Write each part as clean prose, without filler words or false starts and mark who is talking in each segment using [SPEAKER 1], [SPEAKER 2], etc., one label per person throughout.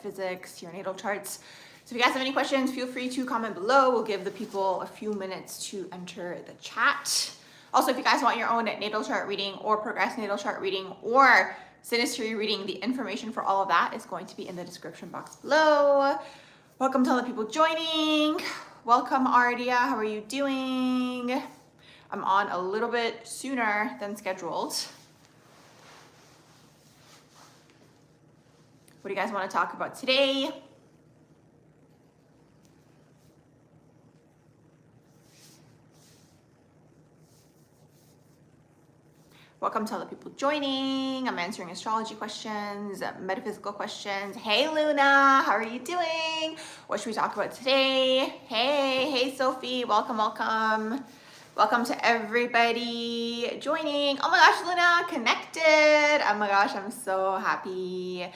[SPEAKER 1] physics, your natal charts. So if you guys have any questions, feel free to comment below. We'll give the people a few minutes to enter the chat. Also, if you guys want your own natal chart reading or progress natal chart reading or synastry reading, the information for all of that is going to be in the description box below. Welcome to all the people joining. Welcome, Ardia. How are you doing? I'm on a little bit sooner than scheduled. What do you guys want to talk about today? Welcome to all the people joining. I'm answering astrology questions, metaphysical questions. Hey Luna, how are you doing? What should we talk about today? Hey Sophie, welcome. Welcome to everybody joining. Oh my gosh, Luna, connected. Oh my gosh, I'm so happy.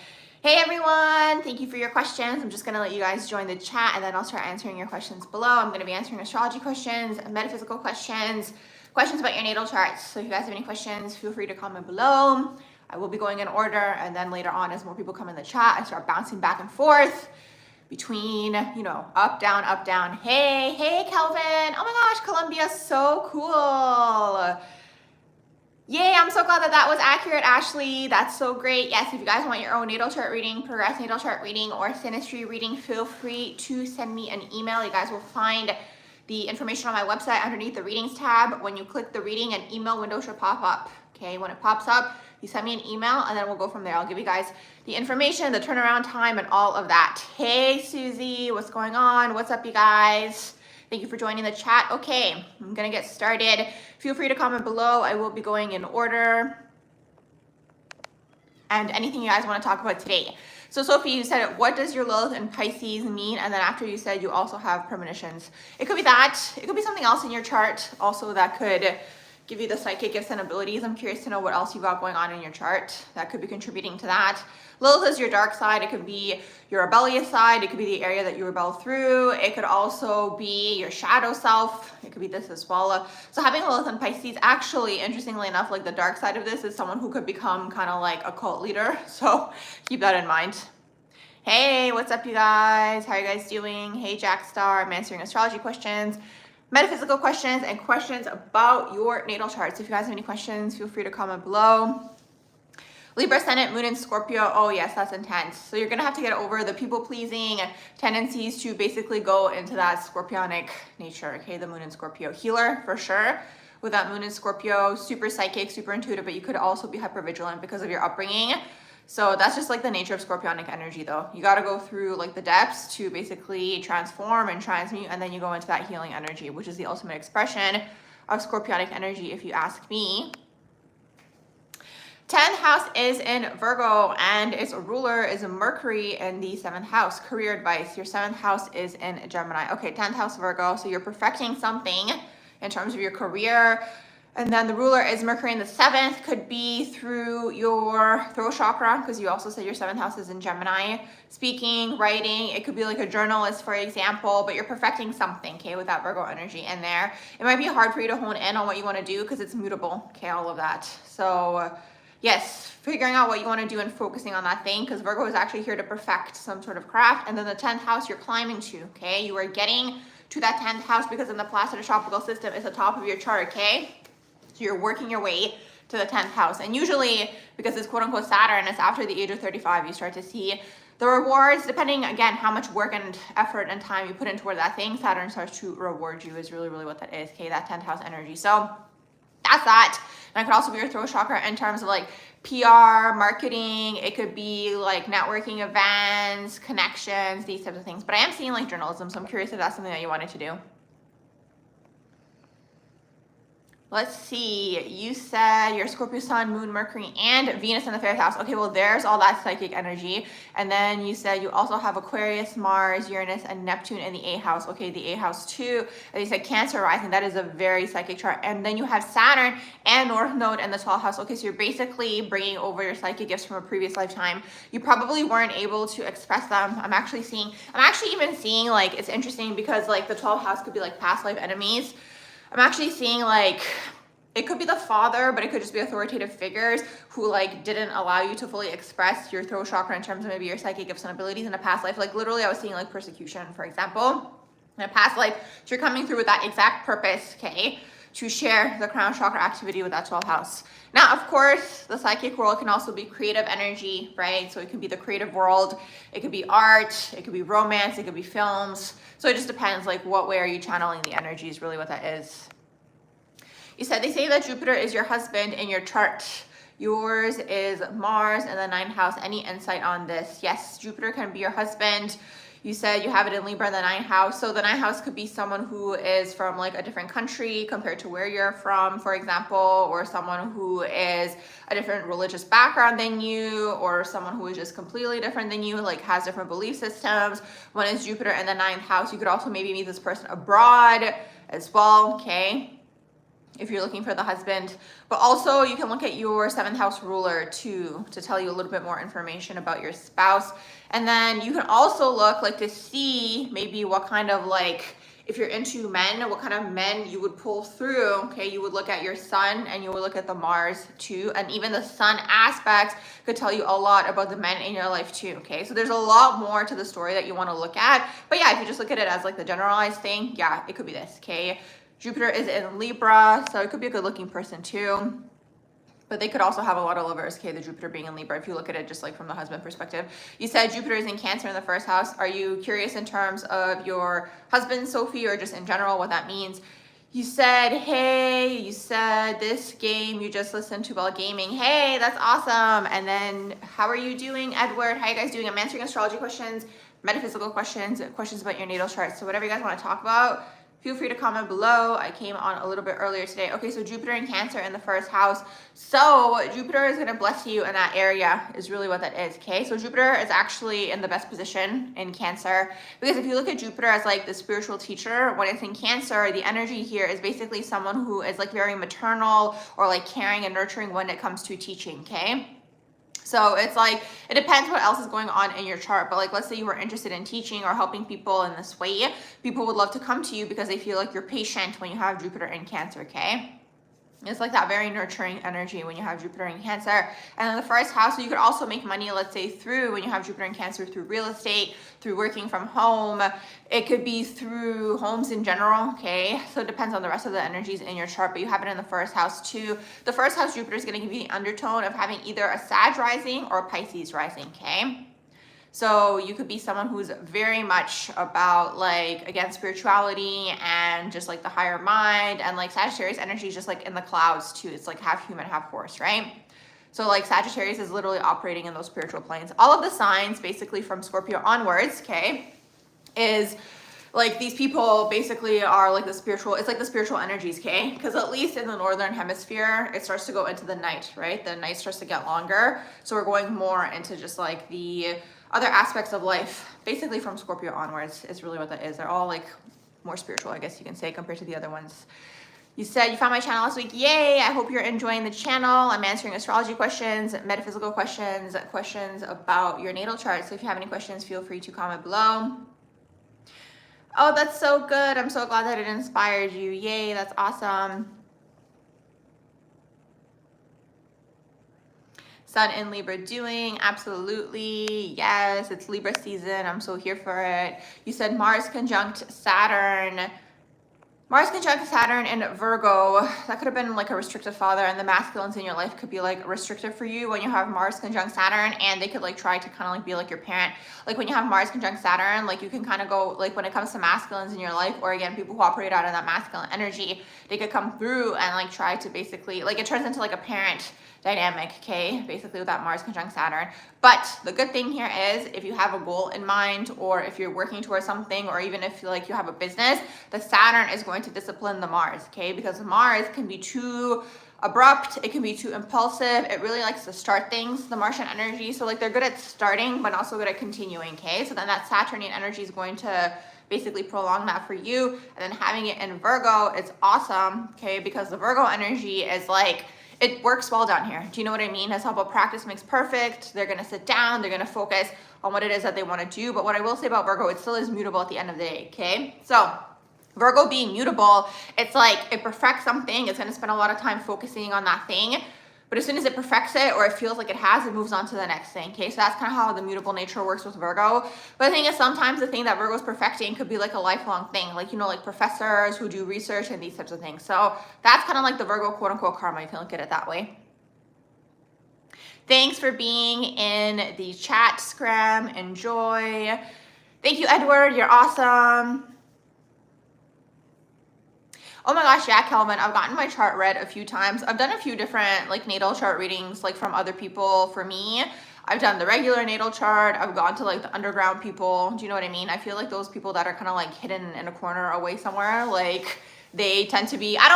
[SPEAKER 1] Hey everyone, thank you for your questions. I'm just gonna let you guys join the chat and then I'll start answering your questions below. I'm gonna be answering astrology questions, metaphysical questions, questions about your natal charts. So if you guys have any questions, feel free to comment below. I will be going in order, and then later on, as more people come in the chat, I start bouncing back and forth between, up, down. Hey, Kelvin. Oh my gosh, Colombia's so cool. Yay, I'm so glad that was accurate, Ashley. That's so great. Yes, if you guys want your own natal chart reading, progress natal chart reading, or synastry reading, feel free to send me an email. You guys will find the information on my website underneath the readings tab. When you click the reading, an email window should pop up. Okay, when it pops up, you send me an email and then we'll go from there. I'll give you guys the information, the turnaround time, and all of that. Hey, Susie, what's going on? What's up, you guys? Thank you for joining the chat. Okay, I'm gonna get started. Feel free to comment below. I will be going in order. And anything you guys want to talk about today. So Sophie, you said, what does your Lilith in Pisces mean? And then after you said you also have premonitions. It could be that. It could be something else in your chart also that could give you the psychic gifts and abilities. I'm curious to know what else you got going on in your chart that could be contributing to that. Lilith is your dark side. It could be your rebellious side. It could be the area that you rebel through. It could also be your shadow self. It could be this as well. So having Lilith and Pisces, actually, interestingly enough, like the dark side of this is someone who could become kind of like a cult leader. So keep that in mind. Hey, what's up, you guys? How are you guys doing? Hey, Jack Star. I'm answering astrology questions, metaphysical questions, and questions about your natal charts. If you guys have any questions, feel free to comment below. Libra, Ascendant, Moon, and Scorpio. Oh yes, that's intense. So you're gonna have to get over the people-pleasing tendencies to basically go into that Scorpionic nature, okay? The Moon and Scorpio. Healer, for sure, with that Moon and Scorpio. Super psychic, super intuitive, but you could also be hypervigilant because of your upbringing. So that's just like the nature of Scorpionic energy though. You gotta go through like the depths to basically transform and transmute, and then you go into that healing energy, which is the ultimate expression of Scorpionic energy, if you ask me. 10th house is in Virgo, and its ruler is Mercury in the 7th house. Career advice. Your 7th house is in Gemini. Okay, 10th house Virgo. So you're perfecting something in terms of your career. And then the ruler is Mercury in the 7th. Could be through your throat chakra, because you also said your 7th house is in Gemini. Speaking, writing. It could be like a journalist, for example, but you're perfecting something, okay, with that Virgo energy in there. It might be hard for you to hone in on what you want to do because it's mutable, okay, all of that. So yes, figuring out what you want to do and focusing on that thing, because Virgo is actually here to perfect some sort of craft. And then the 10th house you're climbing to, okay? You are getting to that 10th house because in the Placid tropical system is the top of your chart, okay? So you're working your way to the 10th house. And usually, because it's quote unquote Saturn, it's after the age of 35, you start to see the rewards, depending, again, how much work and effort and time you put into that thing. Saturn starts to reward you is really what that is, okay? That 10th house energy. So that's that. And it could also be your throat chakra in terms of like PR, marketing. It could be like networking events, connections, these types of things. But I am seeing like journalism, so I'm curious if that's something that you wanted to do. Let's see, you said your Scorpio Sun, Moon, Mercury, and Venus in the 5th house. Okay, well, there's all that psychic energy. And then you said you also have Aquarius, Mars, Uranus, and Neptune in the 8th house. Okay, the 8th house too. And you said Cancer rising. That is a very psychic chart. And then you have Saturn and North Node in the 12th house. Okay, so you're basically bringing over your psychic gifts from a previous lifetime. You probably weren't able to express them. I'm actually even seeing like, it's interesting because like the 12th house could be like past life enemies. I'm actually seeing like it could be the father, but it could just be authoritative figures who like didn't allow you to fully express your throat chakra in terms of maybe your psychic gifts and abilities in a past life. Like literally I was seeing like persecution, for example, in a past life. So you're coming through with that exact purpose, okay, to share the crown chakra activity with that 12th house. Now, of course, the psychic world can also be creative energy, right? So it can be the creative world, it could be art, it could be romance, it could be films. So it just depends like what way are you channeling the energy is really what that is. You said they say that Jupiter is your husband in your chart. Yours is Mars in the 9th house. Any insight on this? Yes, Jupiter can be your husband. You said you have it in Libra in the 9th house. So the 9th house could be someone who is from like a different country compared to where you're from, for example, or someone who is a different religious background than you, or someone who is just completely different than you, like has different belief systems. When it's Jupiter in the 9th house, you could also maybe meet this person abroad as well, okay? If you're looking for the husband. But also you can look at your 7th house ruler too to tell you a little bit more information about your spouse. And then you can also look like to see maybe what kind of like, if you're into men, what kind of men you would pull through, okay? You would look at your sun and you would look at the Mars too. And even the sun aspects could tell you a lot about the men in your life too, okay? So there's a lot more to the story that you want to look at. But yeah, if you just look at it as like the generalized thing, yeah, it could be this, okay? Jupiter is in Libra, so it could be a good looking person too. But they could also have a lot of lovers, okay, the Jupiter being in Libra, if you look at it just like from the husband perspective. You said Jupiter is in Cancer in the 1st house. Are you curious in terms of your husband, Sophie, or just in general what that means? You said, hey, you said this game you just listened to while gaming. Hey, that's awesome. And then how are you doing, Edward? How are you guys doing? I'm answering astrology questions, metaphysical questions, questions about your natal chart. So whatever you guys want to talk about, feel free to comment below. I came on a little bit earlier today. Okay, so Jupiter in Cancer in the 1st house. So Jupiter is gonna bless you in that area is really what that is, okay? So Jupiter is actually in the best position in Cancer because if you look at Jupiter as like the spiritual teacher, when it's in Cancer, the energy here is basically someone who is like very maternal or like caring and nurturing when it comes to teaching, okay? So it's like, it depends what else is going on in your chart. But like, let's say you were interested in teaching or helping people in this way. People would love to come to you because they feel like you're patient when you have Jupiter in Cancer, okay? It's like that very nurturing energy when you have Jupiter in Cancer. And then the 1st house, so you could also make money, let's say through, when you have Jupiter in Cancer, through real estate, through working from home. It could be through homes in general, okay? So it depends on the rest of the energies in your chart, but you have it in the 1st house too. The 1st house Jupiter is gonna give you the undertone of having either a Sag rising or a Pisces rising, okay? So you could be someone who's very much about like, again, spirituality and just like the higher mind, and like Sagittarius energy is just like in the clouds too. It's like half human, half horse, right? So like Sagittarius is literally operating in those spiritual planes. All of the signs basically from Scorpio onwards, okay, is like these people basically are like the spiritual, it's like the spiritual energies, okay? Because at least in the northern hemisphere, it starts to go into the night, right? The night starts to get longer. So we're going more into just like the other aspects of life, basically from Scorpio onwards is really what that is. They're all like more spiritual, I guess you can say, compared to the other ones. You said you found my channel last week. Yay, I hope you're enjoying the channel. I'm answering astrology questions, metaphysical questions, questions about your natal chart. So if you have any questions, feel free to comment below. Oh, that's so good. I'm so glad that it inspired you. Yay, that's awesome. Sun in Libra doing? Absolutely. Yes, it's Libra season. I'm so here for it. You said Mars conjunct Saturn. Mars conjunct Saturn in Virgo. That could have been like a restrictive father, and the masculines in your life could be like restrictive for you when you have Mars conjunct Saturn, and they could like try to kind of like be like your parent. Like when you have Mars conjunct Saturn, like you can kind of go like when it comes to masculines in your life, or again, people who operate out of that masculine energy, they could come through and like try to basically, like it turns into like a parent dynamic, okay, basically with that Mars conjunct Saturn. But the good thing here is if you have a goal in mind, or if you're working towards something, or even if like you have a business, the Saturn is going to discipline the Mars, okay, because Mars can be too abrupt, it can be too impulsive, it really likes to start things, the Martian energy. So like they're good at starting but also good at continuing, okay? So then that Saturnian energy is going to basically prolong that for you. And then having it in Virgo, it's awesome, okay, because the Virgo energy is like, it works well down here. Do you know what I mean? It's all about practice makes perfect. They're gonna sit down, they're gonna focus on what it is that they wanna do. But what I will say about Virgo, it still is mutable at the end of the day, okay? So Virgo being mutable, it's like it perfects something, it's going to spend a lot of time focusing on that thing. But as soon as it perfects it, or it feels like it has, it moves on to the next thing. Okay, so that's kind of how the mutable nature works with Virgo. But the thing is, sometimes the thing that Virgo's perfecting could be like a lifelong thing, like, you know, like professors who do research and these types of things. So that's kind of like the Virgo quote unquote karma. You can look at it that way. Thanks for being in the chat, Scram. Enjoy. Thank you, Edward. You're awesome. Oh my gosh, yeah, Kelvin, I've gotten my chart read a few times. I've done a few different like natal chart readings like from other people. For me, I've done the regular natal chart. I've gone to like the underground people. Do you know what I mean? I feel like those people that are kind of like hidden in a corner away somewhere, like they tend to be, I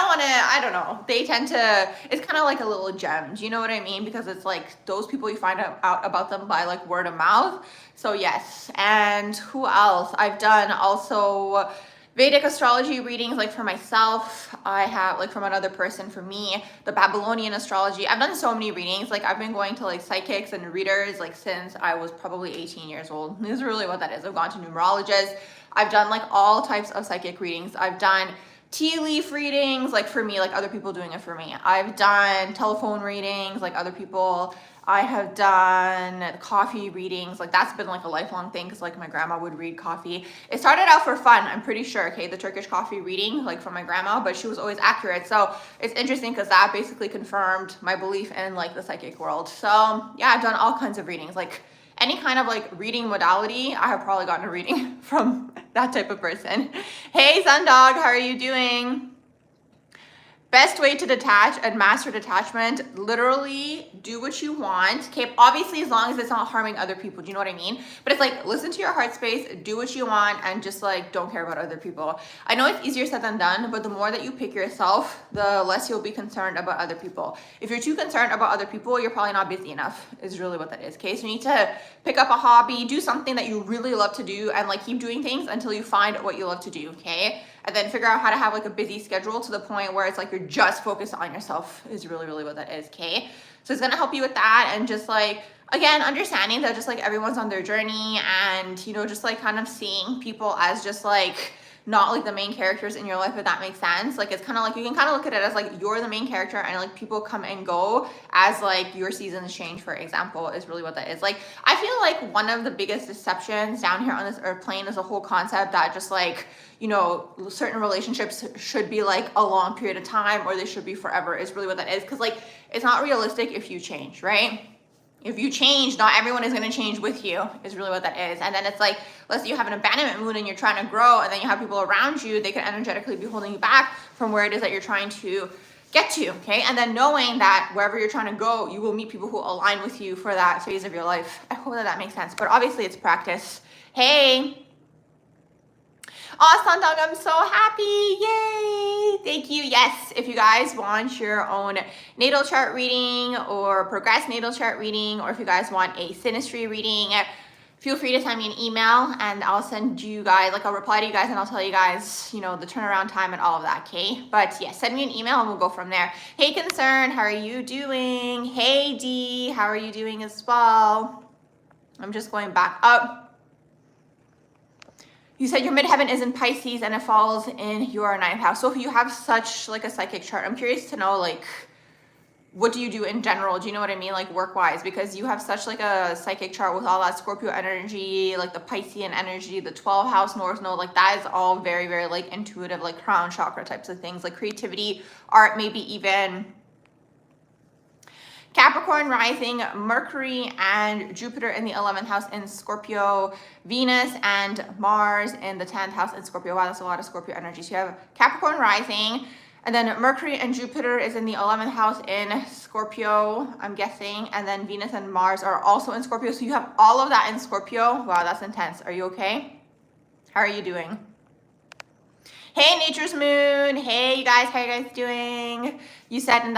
[SPEAKER 1] don't know. They tend to, it's kind of like a little gem. Do you know what I mean? Because it's like those people you find out about them by like word of mouth. So yes. And who else? I've done also Vedic astrology readings, like for myself. I have like from another person, for me, the Babylonian astrology. I've done so many readings. Like I've been going to like psychics and readers like since I was probably 18 years old. This is really what that is. I've gone to numerologists. I've done like all types of psychic readings. I've done tea leaf readings, like for me, like other people doing it for me. I've done telephone readings, like other people. I have done coffee readings, like that's been like a lifelong thing because like my grandma would read coffee. It started out for fun, I'm pretty sure, okay, the Turkish coffee reading, like from my grandma, but she was always accurate. So it's interesting because that basically confirmed my belief in like the psychic world. So yeah, I've done all kinds of readings, like any kind of like reading modality. I have probably gotten a reading from that type of person. Hey, Sundog, how are you doing? Best way to detach and master detachment, literally do what you want. Okay, obviously as long as it's not harming other people, do you know what I mean? But it's like, listen to your heart space, do what you want, and just like, don't care about other people. I know it's easier said than done, but the more that you pick yourself, the less you'll be concerned about other people. If you're too concerned about other people, you're probably not busy enough, is really what that is, okay? So you need to pick up a hobby, do something that you really love to do, and like keep doing things until you find what you love to do, okay? And then figure out how to have like a busy schedule to the point where it's like you're just focused on yourself is really, really what that is, okay? So it's gonna help you with that, and just like, again, understanding that just like everyone's on their journey, and you know, just like kind of seeing people as just like not like the main characters in your life, if that makes sense. Like it's kind of like, you can kind of look at it as like you're the main character, and like people come and go as like your seasons change, for example, is really what that is. Like I feel like one of the biggest deceptions down here on this earth plane is the whole concept that just like, you know, certain relationships should be like a long period of time, or they should be forever, is really what that is. Because like it's not realistic if you change, right? If you change, not everyone is going to change with you, is really what that is. And then it's like, let's say you have an abandonment mood and you're trying to grow, and then you have people around you, they can energetically be holding you back from where it is that you're trying to get to, okay? And then knowing that wherever you're trying to go, you will meet people who align with you for that phase of your life. I hope that that makes sense, but obviously it's practice. Hey. Oh, Sundog, I'm so happy. Yay. Thank you. Yes, if you guys want your own natal chart reading or progress natal chart reading, or if you guys want a synastry reading, feel free to send me an email and I'll send you guys, like I'll reply to you guys and I'll tell you guys, you know, the turnaround time and all of that, okay? But yeah, send me an email and we'll go from there. Hey, Concern, how are you doing? Hey, D, how are you doing as well? I'm just going back up. You said your midheaven is in Pisces and it falls in your 9th house. So if you have such like a psychic chart, I'm curious to know, like, what do you do in general? Do you know what I mean? Like work-wise, because you have such like a psychic chart with all that Scorpio energy, like the Piscean energy, the 12th house North Node, like that is all very, very like intuitive, like crown chakra types of things, like creativity, art, maybe even Capricorn rising, Mercury and Jupiter in the 11th house in Scorpio, Venus and Mars in the 10th house in Scorpio. Wow, that's a lot of Scorpio energy. So you have Capricorn rising, and then Mercury and Jupiter is in the 11th house in Scorpio, I'm guessing. And then Venus and Mars are also in Scorpio. So you have all of that in Scorpio. Wow, that's intense. Are you okay? How are you doing? Hey, Nature's Moon. Hey, you guys, how are you guys doing? You said in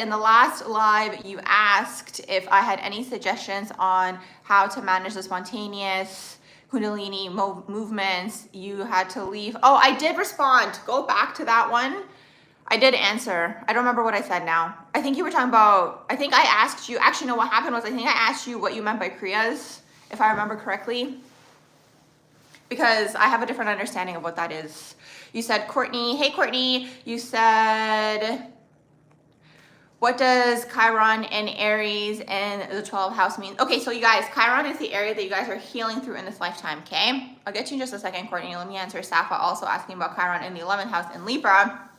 [SPEAKER 1] the last live, you asked if I had any suggestions on how to manage the spontaneous Kundalini movements. You had to leave. Oh, I did respond. Go back to that one. I did answer. I don't remember what I said now. I think you were talking about, I think I asked you, actually no, what happened was I think I asked you what you meant by Kriyas, if I remember correctly. because I have a different understanding of what that is. You said Courtney. Hey, Courtney. You said, what does Chiron in Aries in the 12th house mean? Okay, so you guys, Chiron is the area that you guys are healing through in this lifetime, okay? I'll get to you in just a second, Courtney. Let me answer Safa also asking about Chiron in the 11th house in Libra.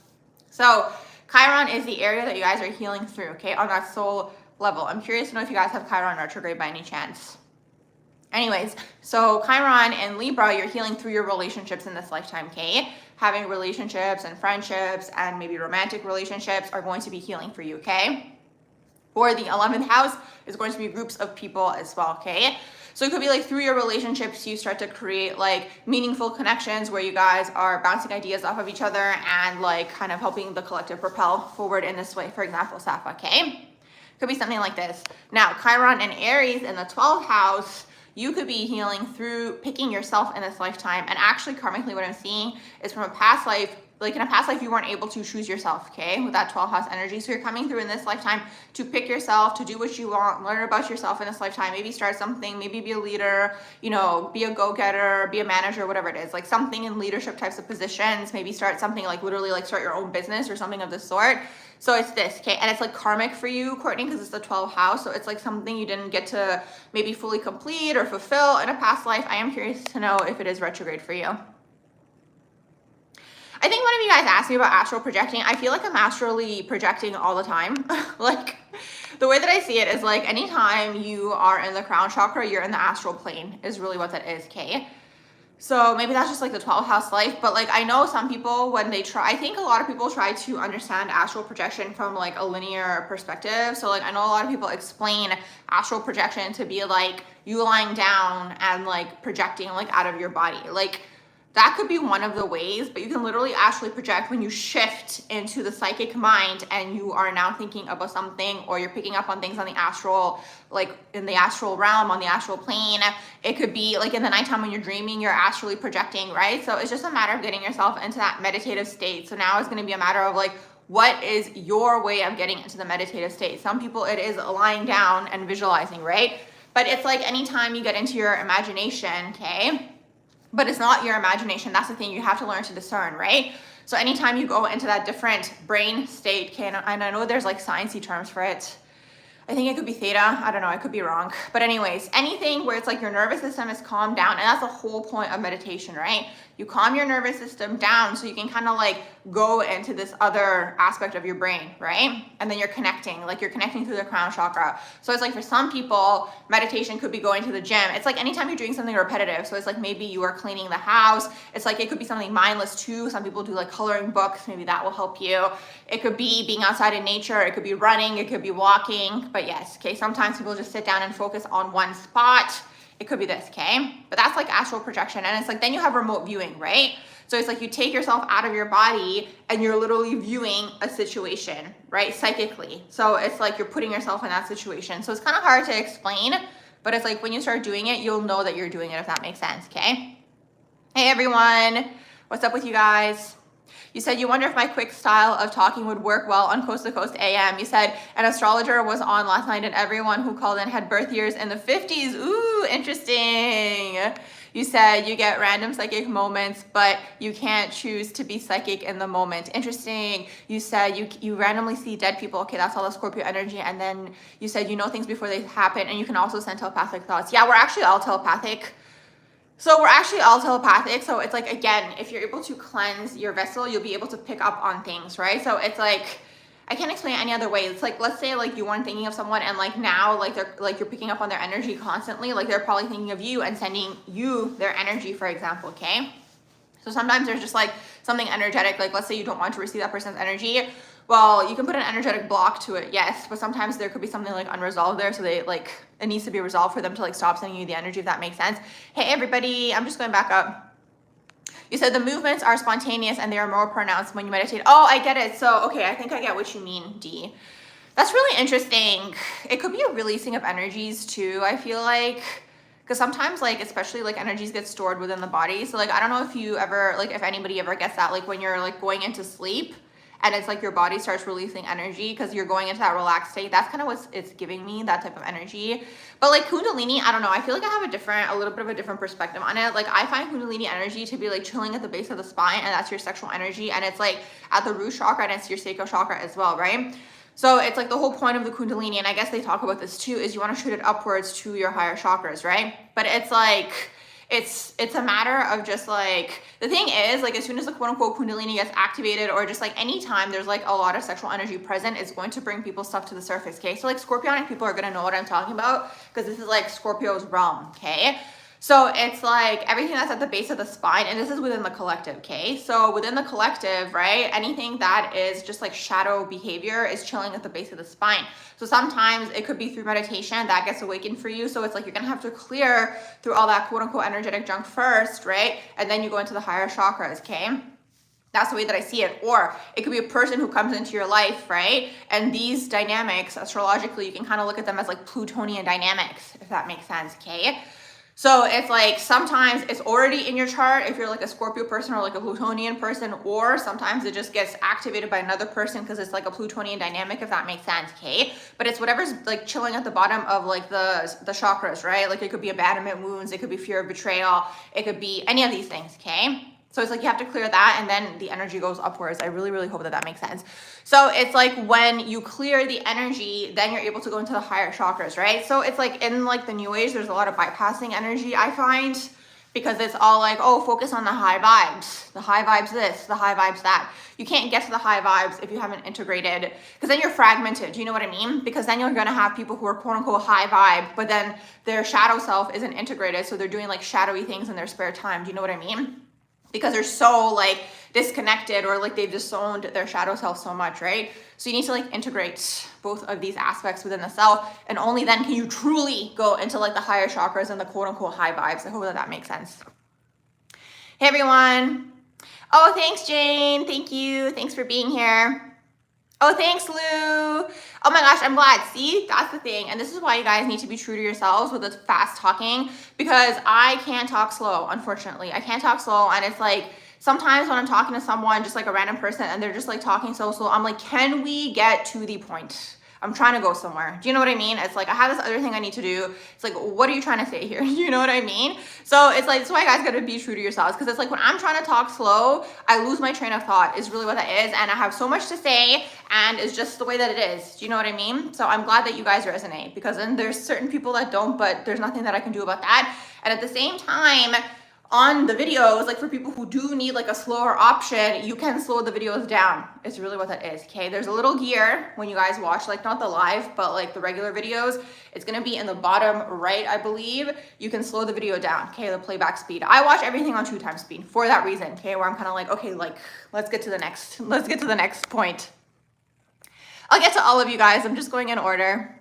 [SPEAKER 1] So Chiron is the area that you guys are healing through, okay, on that soul level. I'm curious to know if you guys have Chiron retrograde by any chance. Anyways, so Chiron and Libra, you're healing through your relationships in this lifetime, okay? Having relationships and friendships and maybe romantic relationships are going to be healing for you, okay? Or the 11th house is going to be groups of people as well, okay? So it could be like through your relationships, you start to create like meaningful connections where you guys are bouncing ideas off of each other and like kind of helping the collective propel forward in this way, for example, Safa, okay? Could be something like this. Now, Chiron and Aries in the 12th house, you could be healing through picking yourself in this lifetime. And actually, karmically, what I'm seeing is from a past life, like in a past life, you weren't able to choose yourself, okay, with that 12th house energy. So you're coming through in this lifetime to pick yourself, to do what you want, learn about yourself in this lifetime, maybe start something, maybe be a leader, you know, be a go-getter, be a manager, whatever it is, like something in leadership types of positions, maybe start something like literally like start your own business or something of the sort. So it's this, okay? And it's like karmic for you, Courtney, because it's the 12th house. So it's like something you didn't get to maybe fully complete or fulfill in a past life. I am curious to know if it is retrograde for you. I think one of you guys asked me about astral projecting. I feel like I'm astrally projecting all the time. Like the way that I see it is like anytime you are in the crown chakra, you're in the astral plane is really what that is, okay? So maybe that's just like the 12th house life, but like I know some people when they try, I think a lot of people try to understand astral projection from like a linear perspective. So like I know a lot of people explain astral projection to be like you lying down and like projecting like out of your body. Like that could be one of the ways, but you can literally astrally project when you shift into the psychic mind and you are now thinking about something or you're picking up on things on the astral, like in the astral realm, on the astral plane. It could be like in the nighttime when you're dreaming, you're astrally projecting, right? So it's just a matter of getting yourself into that meditative state. So now it's going to be a matter of like, what is your way of getting into the meditative state? Some people it is lying down and visualizing, right? But it's like anytime you get into your imagination, okay? But it's not your imagination. That's the thing you have to learn to discern, right? So anytime you go into that different brain state, okay, and I know there's like sciencey terms for it. I think it could be theta. I don't know. I could be wrong. But anyways, anything where it's like your nervous system is calmed down. And that's the whole point of meditation, right? You calm your nervous system down so you can kind of like go into this other aspect of your brain, right? And then you're connecting, like you're connecting through the crown chakra. So it's like for some people, meditation could be going to the gym. It's like anytime you're doing something repetitive. So it's like maybe you are cleaning the house. It's like it could be something mindless too. Some people do like coloring books. Maybe that will help you. It could be being outside in nature. It could be running. It could be walking. But yes, okay, sometimes people just sit down and focus on one spot. It could be this, okay? But that's like astral projection. And it's like, then you have remote viewing, right? So it's like you take yourself out of your body and you're literally viewing a situation, right? Psychically. So it's like you're putting yourself in that situation. So it's kind of hard to explain, but it's like when you start doing it, you'll know that you're doing it, if that makes sense, okay? Hey everyone, what's up with you guys? You said you wonder if my quick style of talking would work well on Coast to Coast AM. You said an astrologer was on last night and everyone who called in had birth years in the 50s. Ooh, interesting. You said you get random psychic moments, but you can't choose to be psychic in the moment. Interesting. You said you randomly see dead people. Okay, that's all the Scorpio energy. And then you said you know things before they happen and you can also send telepathic thoughts. Yeah, we're actually all telepathic. So we're actually all telepathic. So it's like, again, if you're able to cleanse your vessel, you'll be able to pick up on things, right? So it's like, I can't explain it any other way. It's like, let's say like you weren't thinking of someone and like now like they're like you're picking up on their energy constantly. Like they're probably thinking of you and sending you their energy, for example, okay? So sometimes there's just like something energetic. Like let's say you don't want to receive that person's energy. Well, you can put an energetic block to it, yes, but sometimes there could be something like unresolved there. So they like, it needs to be resolved for them to like stop sending you the energy, if that makes sense. Hey, everybody, I'm just going back up. You said the movements are spontaneous and they are more pronounced when you meditate. Oh, I get it. So, okay, I think I get what you mean, D. That's really interesting. It could be a releasing of energies too, I feel like. Because sometimes like, especially like energies get stored within the body. So like, I don't know if you ever, like if anybody ever gets that, like when you're like going into sleep, and it's like your body starts releasing energy because you're going into that relaxed state. That's kind of what it's giving me, that type of energy. But like Kundalini, I don't know, I feel like I have a little bit of a different perspective on it. Like I find Kundalini energy to be like chilling at the base of the spine, and that's your sexual energy, and it's like at the root chakra, and it's your sacral chakra as well, right? So it's like the whole point of the Kundalini, and I guess they talk about this too, is you want to shoot it upwards to your higher chakras, right? But it's like, it's a matter of just like, the thing is, like as soon as the quote unquote Kundalini gets activated, or just like anytime there's like a lot of sexual energy present, it's going to bring people's stuff to the surface, okay? So like Scorpionic people are going to know what I'm talking about, because this is like Scorpio's realm, okay? So it's like everything that's at the base of the spine, and this is within the collective, okay? So within the collective, right, anything that is just like shadow behavior is chilling at the base of the spine. So sometimes it could be through meditation that gets awakened for you. So it's like you're gonna have to clear through all that quote unquote energetic junk first, right? And then you go into the higher chakras, okay? That's the way that I see it. Or it could be a person who comes into your life, right? And these dynamics, astrologically, you can kind of look at them as like Plutonian dynamics, if that makes sense, okay? So it's like sometimes it's already in your chart if you're like a Scorpio person or like a Plutonian person, or sometimes it just gets activated by another person because it's like a Plutonian dynamic, if that makes sense, okay? But it's whatever's like chilling at the bottom of like the chakras, right? Like it could be abandonment wounds, it could be fear of betrayal, it could be any of these things, okay? So it's like you have to clear that, and then the energy goes upwards. I really, really hope that that makes sense. So it's like when you clear the energy, then you're able to go into the higher chakras, right? So it's like in like the new age, there's a lot of bypassing energy, I find, because it's all like, oh, focus on the high vibes. The high vibes this, the high vibes that. You can't get to the high vibes if you haven't integrated, because then you're fragmented. Do you know what I mean? Because then you're gonna have people who are quote unquote high vibe, but then their shadow self isn't integrated. So they're doing like shadowy things in their spare time. Do you know what I mean? Because they're so like disconnected, or like they've disowned their shadow self so much, right? So you need to like integrate both of these aspects within the self, and only then can you truly go into like the higher chakras and the quote unquote high vibes. I hope that that makes sense. Hey everyone. Oh, thanks Jane. Thank you. Thanks for being here. Oh, thanks, Lou. Oh my gosh, I'm glad. See, that's the thing. And this is why you guys need to be true to yourselves with the fast talking, because I can't talk slow, unfortunately. I can't talk slow. And it's like, sometimes when I'm talking to someone, just like a random person, and they're just like talking so slow, I'm like, can we get to the point? I'm trying to go somewhere. Do you know what I mean? It's like, I have this other thing I need to do. It's like, what are you trying to say here? You know what I mean? So it's like, that's why you guys gotta be true to yourselves. Cause it's like, when I'm trying to talk slow, I lose my train of thought is really what that is. And I have so much to say, and it's just the way that it is. Do you know what I mean? So I'm glad that you guys resonate, because then there's certain people that don't, but there's nothing that I can do about that. And at the same time, on the videos, like for people who do need like a slower option, you can slow the videos down. It's really what that is, okay? There's a little gear when you guys watch, like not the live, but like the regular videos. It's gonna be in the bottom right, I believe. You can slow the video down, okay? The playback speed. I watch everything on 2x speed for that reason, okay? Where I'm kind of like, okay, like let's get to the next point. I'll get to all of you guys. I'm just going in order.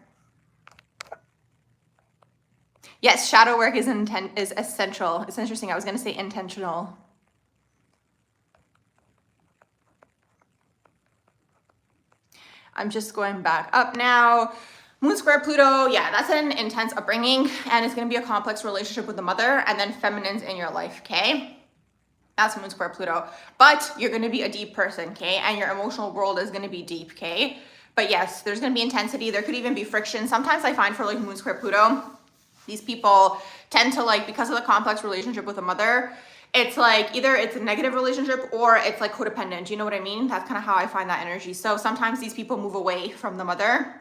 [SPEAKER 1] Yes, shadow work is essential. It's interesting. I was going to say intentional. I'm just going back up now. Moon square Pluto. Yeah, that's an intense upbringing, and it's going to be a complex relationship with the mother, and then feminines in your life, okay? That's Moon square Pluto. But you're going to be a deep person, okay? And your emotional world is going to be deep, okay? But yes, there's going to be intensity. There could even be friction. Sometimes I find for like Moon square Pluto, these people tend to like, because of the complex relationship with a mother, it's like either it's a negative relationship or it's like codependent. You know what I mean? That's kind of how I find that energy. So sometimes these people move away from the mother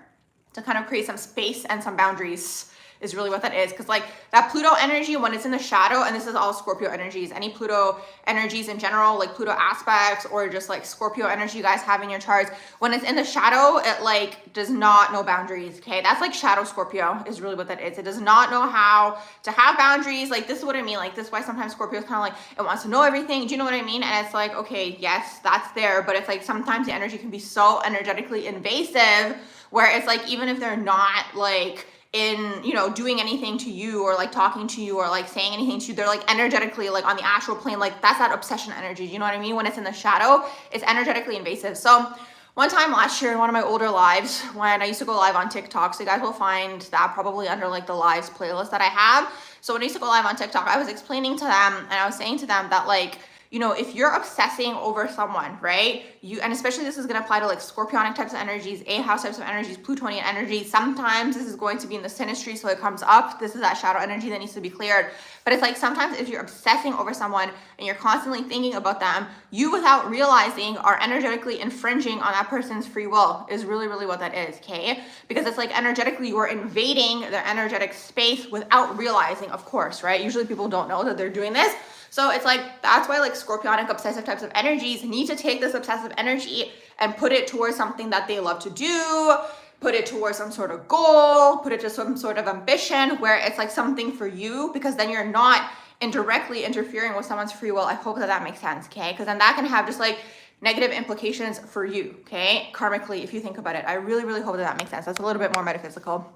[SPEAKER 1] to kind of create some space and some boundaries, is really what that is. Because like that Pluto energy, when it's in the shadow, and this is all Scorpio energies, any Pluto energies in general, like Pluto aspects or just like Scorpio energy you guys have in your charts, when it's in the shadow, it like does not know boundaries, okay? That's like shadow Scorpio is really what that is. It does not know how to have boundaries. Like this is what I mean. Like this is why sometimes Scorpio is kind of like, it wants to know everything. Do you know what I mean? And it's like, okay, yes, that's there. But it's like sometimes the energy can be so energetically invasive where it's like, even if they're not like in, you know, doing anything to you or like talking to you or like saying anything to you, they're like energetically like on the astral plane, like that's that obsession energy. You know what I mean? When it's in the shadow, it's energetically invasive. So one time last year in one of my older lives, when I used to go live on TikTok, so you guys will find that probably under like the lives playlist that I have. So when I used to go live on TikTok, I was explaining to them and I was saying to them that like, you know, if you're obsessing over someone, right? And especially this is going to apply to like Scorpionic types of energies, A house types of energies, Plutonian energies. Sometimes this is going to be in the synastry, so it comes up. This is that shadow energy that needs to be cleared. But it's like sometimes if you're obsessing over someone and you're constantly thinking about them, you without realizing are energetically infringing on that person's free will is really, really what that is, okay? Because it's like energetically you're invading their energetic space without realizing, of course, right? Usually people don't know that they're doing this. So it's like, that's why like Scorpionic obsessive types of energies need to take this obsessive energy and put it towards something that they love to do, put it towards some sort of goal, put it to some sort of ambition where it's like something for you, because then you're not indirectly interfering with someone's free will. I hope that that makes sense, okay? Because then that can have just like negative implications for you, okay? Karmically, if you think about it. I really, really hope that that makes sense. That's a little bit more metaphysical.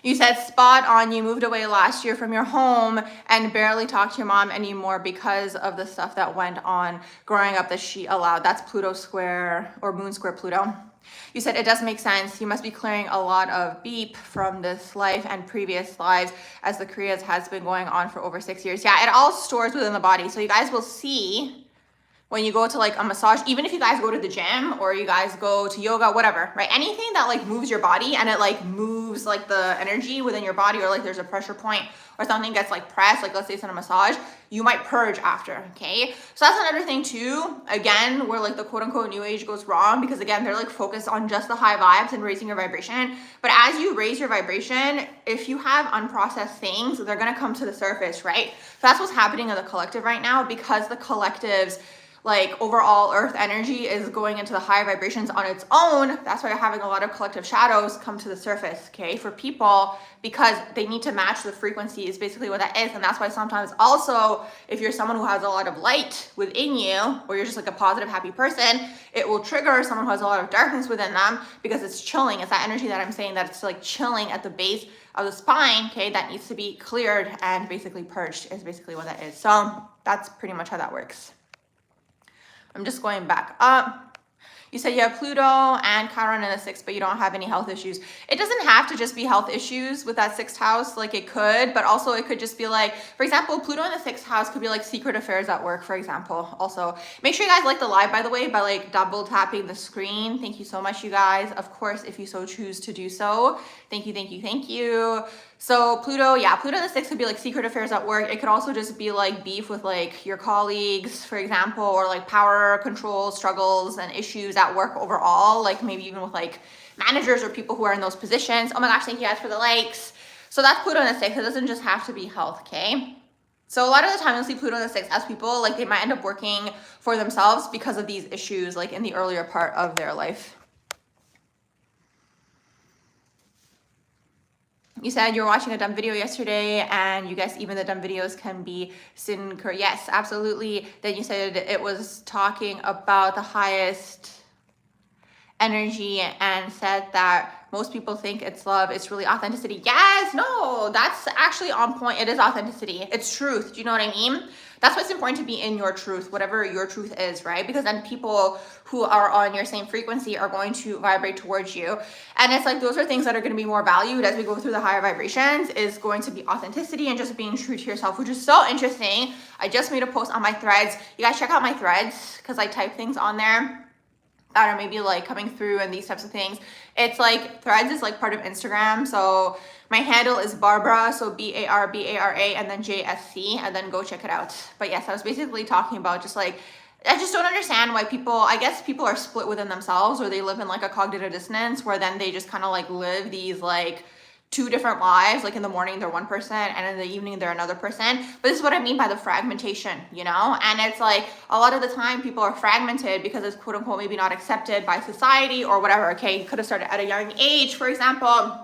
[SPEAKER 1] You said spot on, you moved away last year from your home and barely talk to your mom anymore because of the stuff that went on growing up that she allowed. That's Pluto square or moon square Pluto. You said it does make sense. You must be clearing a lot of beep from this life and previous lives as the Kriyas has been going on for over 6 years. Yeah, it all stores within the body. So you guys will see when you go to like a massage, even if you guys go to the gym or you guys go to yoga, whatever, right? Anything that like moves your body and it like moves like the energy within your body, or like there's a pressure point or something gets like pressed, like let's say it's in a massage, you might purge after, okay? So that's another thing too, again, where like the quote unquote new age goes wrong, because again, they're like focused on just the high vibes and raising your vibration. But as you raise your vibration, if you have unprocessed things, they're gonna come to the surface, right? So that's what's happening in the collective right now, because the collective's like overall earth energy is going into the higher vibrations on its own. That's why you're having a lot of collective shadows come to the surface, okay, for people, because they need to match the frequency is basically what that is. And that's why sometimes also, if you're someone who has a lot of light within you, or you're just like a positive, happy person, it will trigger someone who has a lot of darkness within them, because it's chilling. It's that energy that I'm saying that it's like chilling at the base of the spine, okay, that needs to be cleared and basically purged is basically what that is. So that's pretty much how that works. I'm just going back up. You said you have Pluto and Chiron in the 6th, but you don't have any health issues. It doesn't have to just be health issues with that 6th house, like it could, but also it could just be like, for example, Pluto in the 6th house could be like secret affairs at work, for example. Also, make sure you guys like the live, by the way, by like double tapping the screen. Thank you so much, you guys. Of course, if you so choose to do so. Thank you, thank you, thank you. So Pluto, yeah, Pluto in the 6th could be like secret affairs at work. It could also just be like beef with like your colleagues, for example, or like power control struggles and issues at work overall, like maybe even with like managers or people who are in those positions. Oh my gosh, thank you guys for the likes. So that's Pluto in the 6th. It doesn't just have to be health, okay? So a lot of the time you'll see Pluto in the 6th as people, like they might end up working for themselves because of these issues, like in the earlier part of their life. You said you were watching a dumb video yesterday, and you guess even the dumb videos can be synchro. Yes, absolutely. Then you said it was talking about the highest energy and said that most people think it's love. It's really authenticity. Yes, no, that's actually on point. It is authenticity. It's truth. Do you know what I mean? That's why it's important to be in your truth, whatever your truth is, right? Because then people who are on your same frequency are going to vibrate towards you. And it's like, those are things that are going to be more valued as we go through the higher vibrations, is going to be authenticity and just being true to yourself, which is so interesting. I just made a post on my threads. You guys check out my threads, because I type things on there that are maybe like coming through and these types of things. It's like threads is like part of Instagram. So my handle is Barbara, so B-A-R-B-A-R-A, and then J-S-C, and then go check it out. But yes, I was basically talking about just like, I just don't understand why people, I guess people are split within themselves, or they live in like a cognitive dissonance where then they just kind of like live these like two different lives. Like in the morning they're one person and in the evening they're another person. But this is what I mean by the fragmentation, you know? And it's like a lot of the time people are fragmented because it's quote unquote maybe not accepted by society or whatever. Okay, you could have started at a young age, for example.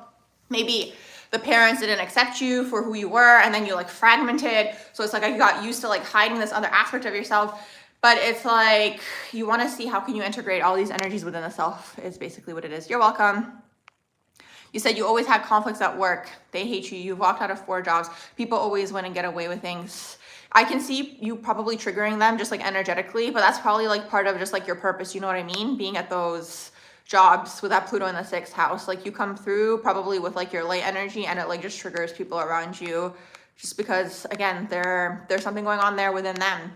[SPEAKER 1] Maybe the parents didn't accept you for who you were, and then you like fragmented. So it's like you got used to like hiding this other aspect of yourself. But it's like you want to see how can you integrate all these energies within the self is basically what it is. You're welcome. You said you always had conflicts at work. They hate you. You've walked out of 4 jobs. People always win and get away with things. I can see you probably triggering them just like energetically, but that's probably like part of just like your purpose. You know what I mean? Being at those jobs with that Pluto in the 6th house, like you come through probably with like your light energy, and it like just triggers people around you just because, again, there's something going on there within them.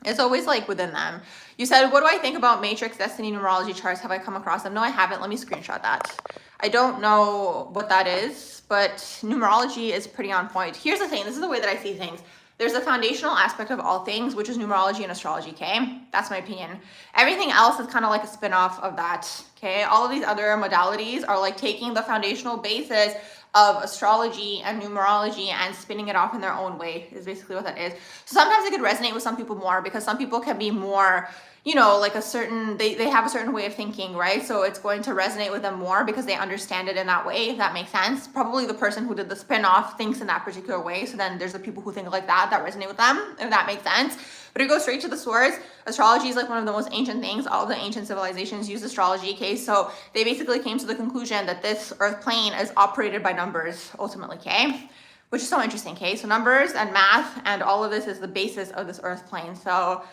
[SPEAKER 1] It's always like within them. You said, what do I think about matrix destiny numerology charts? Have I come across them? No, I haven't. Let me screenshot that. I don't know what that is, but numerology is pretty on point. Here's the thing. This is the way that I see things. There's a foundational aspect of all things, which is numerology and astrology, okay? That's my opinion. Everything else is kind of like a spin-off of that, okay? All of these other modalities are like taking the foundational basis of astrology and numerology and spinning it off in their own way is basically what that is. So sometimes it could resonate with some people more because some people can be more, you know, like a certain, they have a certain way of thinking, right? So it's going to resonate with them more because they understand it in that way, if that makes sense. Probably the person who did the spin-off thinks in that particular way. So then there's the people who think like that resonate with them, if that makes sense. But it goes straight to the source. Astrology is like one of the most ancient things. All of the ancient civilizations use astrology, okay? So they basically came to the conclusion that this earth plane is operated by numbers ultimately, okay? Which is so interesting, okay? So numbers and math and all of this is the basis of this earth plane. So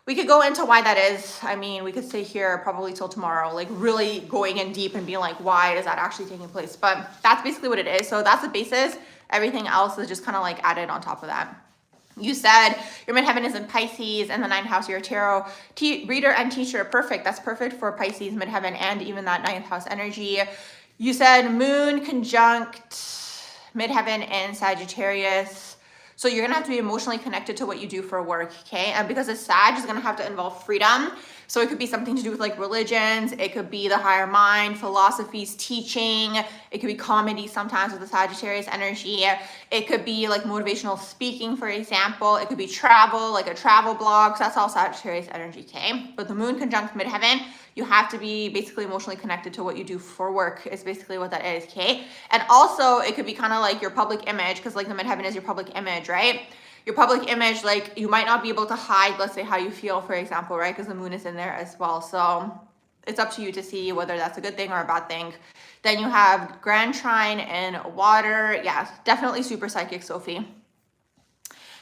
[SPEAKER 1] we could go into why that is. I mean, we could stay here probably till tomorrow, like really going in deep and being like, why is that actually taking place? But that's basically what it is. So that's the basis. Everything else is just kind of like added on top of that. You said your midheaven is in Pisces and the 9th house, you're a tarot reader and teacher. Perfect. That's perfect for Pisces midheaven and even that 9th house energy. You said moon conjunct midheaven in Sagittarius. So you're going to have to be emotionally connected to what you do for work, okay? And because it's Sag, it's going to have to involve freedom. So it could be something to do with like religions. It could be the higher mind, philosophies, teaching. It could be comedy sometimes with the Sagittarius energy. It could be like motivational speaking, for example. It could be travel, like a travel blog. So that's all Sagittarius energy, okay? But the moon conjunct midheaven, you have to be basically emotionally connected to what you do for work is basically what that is, okay? And also it could be kind of like your public image, because like the midheaven is your public image, right? Your public image, like you might not be able to hide, let's say, how you feel, for example, right? Because the moon is in there as well. So it's up to you to see whether that's a good thing or a bad thing. Then you have Grand Trine in water. Yeah, definitely super psychic, Sophie.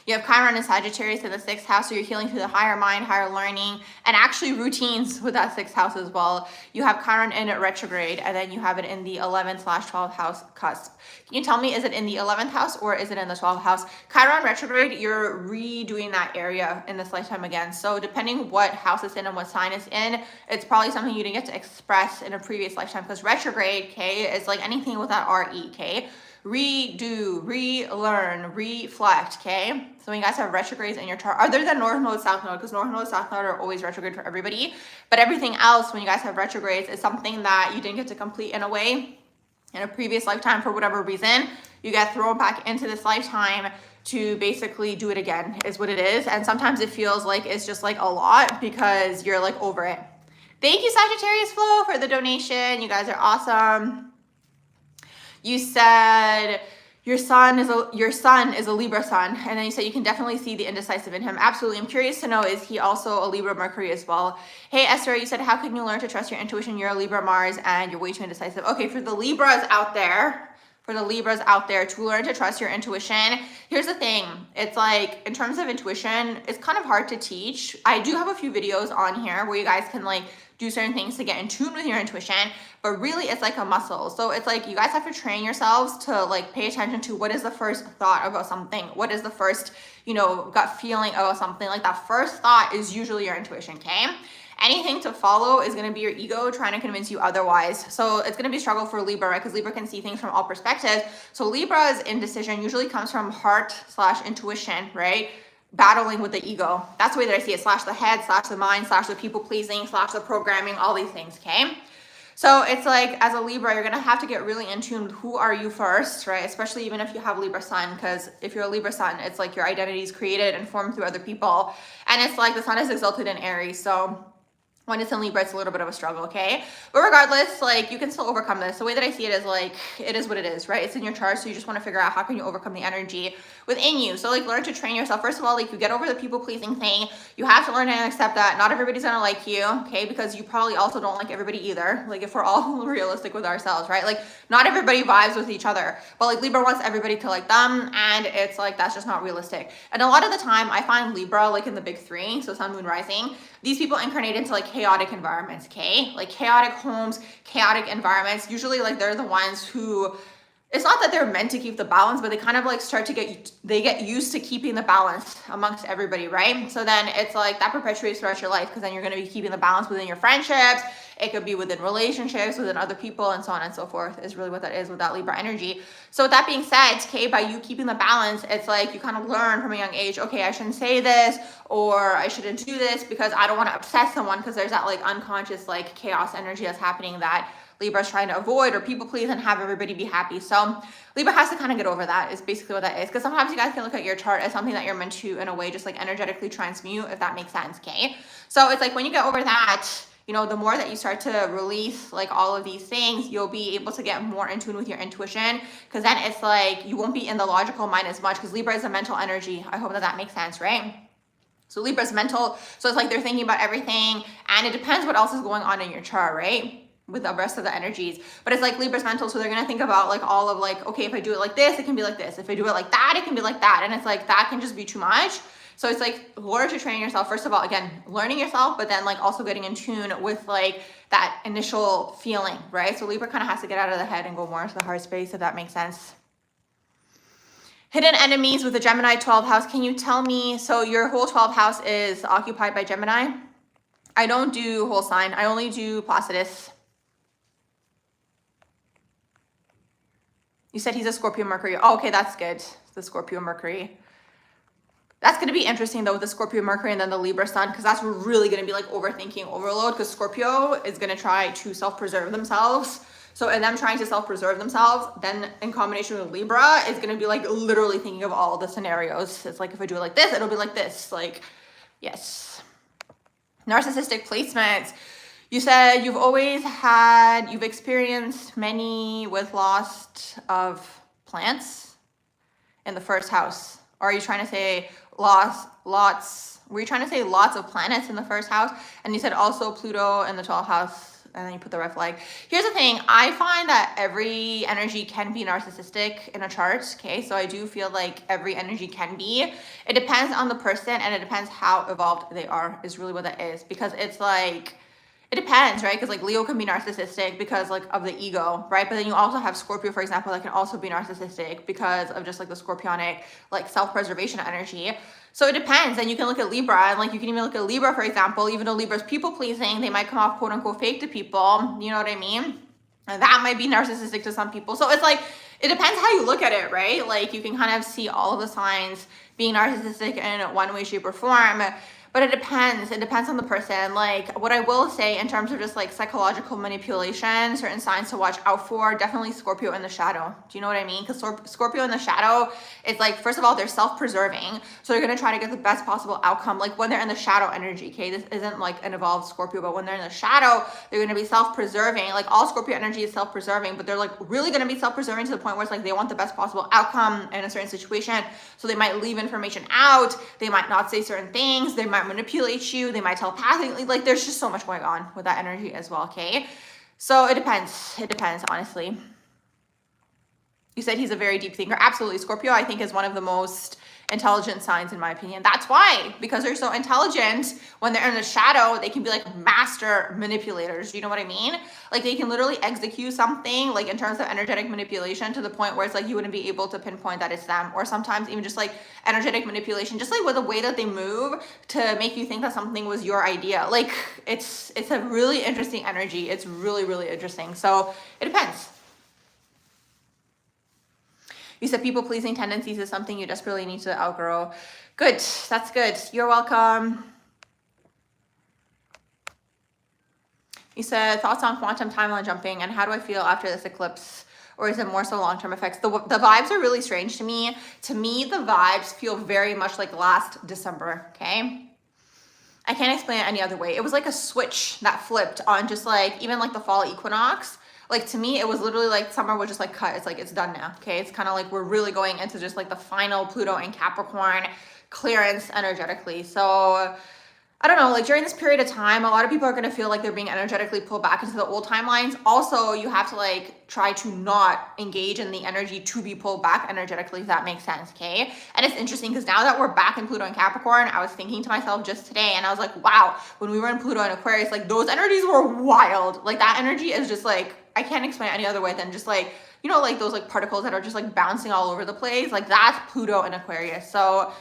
[SPEAKER 1] You have Chiron and Sagittarius in the 6th house, so you're healing through the higher mind, higher learning, and actually routines with that 6th house as well. You have Chiron in retrograde, and then you have it in the 11th/12th house cusp. Can you tell me, is it in the 11th house or is it in the 12th house? Chiron retrograde, you're redoing that area in this lifetime again. So depending what house it's in and what sign it's in, it's probably something you didn't get to express in a previous lifetime, because retrograde, okay, is like anything with that RE, okay? Redo, relearn, reflect, okay? So when you guys have retrogrades in your chart, other than North Node, South Node, because North Node, South Node are always retrograde for everybody, but everything else, when you guys have retrogrades, is something that you didn't get to complete in a way in a previous lifetime for whatever reason. You get thrown back into this lifetime to basically do it again, is what it is. And sometimes it feels like it's just like a lot because you're like over it. Thank you, Sagittarius Flow, for the donation. You guys are awesome. You said your son is a Libra sun, and then you said you can definitely see the indecisive in him. Absolutely. I'm curious to know, is he also a Libra Mercury as well? Hey Esther, you said how can you learn to trust your intuition? You're a Libra Mars and you're way too indecisive. Okay, for the Libras out there, to learn to trust your intuition, here's the thing. It's like, in terms of intuition, it's kind of hard to teach. I do have a few videos on here where you guys can like do certain things to get in tune with your intuition, but really it's like a muscle. So it's like you guys have to train yourselves to like pay attention to what is the first thought about something, what is the first, you know, gut feeling about something. Like that first thought is usually your intuition, okay? Anything to follow is going to be your ego trying to convince you otherwise. So it's going to be a struggle for Libra, right? Because Libra can see things from all perspectives. So Libra's indecision usually comes from heart/intuition, right? Battling with the ego. That's the way that I see it, / the head, / the mind, / the people pleasing, / the programming, all these things, okay? So it's like, as a Libra, you're going to have to get really in tune with who are you first, right? Especially even if you have Libra sun, because if you're a Libra sun, it's like your identity is created and formed through other people. And it's like the sun is exalted in Aries. So when it's in Libra, it's a little bit of a struggle, okay? But regardless, like, you can still overcome this. The way that I see it is like, it is what it is, right? It's in your chart, so you just want to figure out how can you overcome the energy within you. So like, learn to train yourself. First of all, like, you get over the people-pleasing thing. You have to learn and accept that not everybody's gonna like you, okay? Because you probably also don't like everybody either. Like, if we're all realistic with ourselves, right? Like, not everybody vibes with each other, but like Libra wants everybody to like them, and it's like, that's just not realistic. And a lot of the time, I find Libra, like in the big three, so Sun, Moon, Rising, these people incarnate into like chaotic environments, okay? Like chaotic homes, chaotic environments. Usually like they're the ones who it's not that they're meant to keep the balance, but they kind of like start to get used to keeping the balance amongst everybody, right? So then it's like that perpetuates throughout your life, because then you're going to be keeping the balance within your friendships. It could be within relationships, within other people, and so on and so forth is really what that is with that Libra energy. So with that being said, okay, by you keeping the balance, it's like you kind of learn from a young age, okay, I shouldn't say this, or I shouldn't do this because I don't want to upset someone, because there's that like unconscious like chaos energy that's happening that Libra's trying to avoid, or people please and have everybody be happy. So Libra has to kind of get over that, is basically what that is. Because sometimes you guys can look at your chart as something that you're meant to, in a way, just like energetically transmute, if that makes sense, okay? So it's like when you get over that, you know, the more that you start to release like all of these things, you'll be able to get more in tune with your intuition, because then it's like you won't be in the logical mind as much, because Libra is a mental energy. I hope that that makes sense, right? So Libra's mental, so it's like they're thinking about everything, and it depends what else is going on in your chart, right? With the rest of the energies. But it's like Libra's mental, so they're gonna think about like all of like, okay, if I do it like this, it can be like this. If I do it like that, it can be like that. And it's like that can just be too much. So it's like learn to train yourself. First of all, again, learning yourself, but then like also getting in tune with like that initial feeling, right? So Libra kind of has to get out of the head and go more into the heart space, if that makes sense. Hidden enemies with the Gemini 12th house. Can you tell me, so your whole 12th house is occupied by Gemini? I don't do whole sign. I only do Placidus. You said he's a Scorpio Mercury. Oh, okay, that's good. The Scorpio Mercury. That's going to be interesting though with the Scorpio Mercury and then the Libra Sun, because that's really going to be like overthinking overload, because Scorpio is going to try to self-preserve themselves. So in them trying to self-preserve themselves, then in combination with Libra, it's going to be like literally thinking of all the scenarios. It's like, if I do it like this, it'll be like this. Like, yes. Narcissistic placements. You said you've experienced many with loss of plants in the first house. Or are you trying to say were you trying to say lots of planets in the first house? And you said also Pluto in the 12th house, and then you put the red flag. Here's the thing. I find that every energy can be narcissistic in a chart, okay? So I do feel like every energy can be. It depends on the person, and it depends how evolved they are, is really what that is. Because it's like, it depends, right? Because like Leo can be narcissistic because like of the ego, right? But then you also have Scorpio, for example, that can also be narcissistic because of just like the scorpionic, like self-preservation energy. So it depends. And you can look at Libra, and like you can even look at Libra, for example, even though Libra's people pleasing, they might come off quote unquote fake to people. You know what I mean? And that might be narcissistic to some people. So it's like, it depends how you look at it, right? Like you can kind of see all of the signs being narcissistic in one way, shape, or form. But it depends. It depends on the person. Like what I will say in terms of just like psychological manipulation, certain signs to watch out for, definitely Scorpio in the shadow. Do you know what I mean? Because Scorpio in the shadow, it's like, first of all, they're self-preserving. So they're going to try to get the best possible outcome. Like when they're in the shadow energy, okay? This isn't like an evolved Scorpio, but when they're in the shadow, they're going to be self-preserving. Like all Scorpio energy is self-preserving, but they're like really going to be self-preserving to the point where it's like they want the best possible outcome in a certain situation. So they might leave information out. They might not say certain things. They might manipulate you, they might telepathically, like there's just so much going on with that energy as well, okay? So it depends, honestly. You said he's a very deep thinker. Absolutely. Scorpio, I think, is one of the most intelligent signs in my opinion. That's why, because they're so intelligent, when they're in the shadow, they can be like master manipulators. Do you know what I mean? Like they can literally execute something like in terms of energetic manipulation to the point where it's like you wouldn't be able to pinpoint that it's them, or sometimes even just like energetic manipulation, just like with the way that they move to make you think that something was your idea. Like it's a really interesting energy. It's really, really interesting. So it depends. You said people-pleasing tendencies is something you desperately need to outgrow. Good. That's good. You're welcome. You said thoughts on quantum timeline jumping and how do I feel after this eclipse? Or is it more so long-term effects? The vibes are really strange to me. To me, the vibes feel very much like last December, okay? I can't explain it any other way. It was like a switch that flipped on just like, even like the fall equinox. Like to me, it was literally like summer was just like cut. It's like, it's done now. Okay. It's kind of like, we're really going into just like the final Pluto and Capricorn clearance energetically. So I don't know, like during this period of time, a lot of people are going to feel like they're being energetically pulled back into the old timelines. Also, you have to like try to not engage in the energy to be pulled back energetically, if that makes sense, okay? And it's interesting because now that we're back in Pluto and Capricorn, I was thinking to myself just today, and I was like, wow, when we were in Pluto and Aquarius, like those energies were wild. Like that energy is just like, I can't explain it any other way than just like, you know, like those like particles that are just like bouncing all over the place, like that's Pluto in Aquarius. So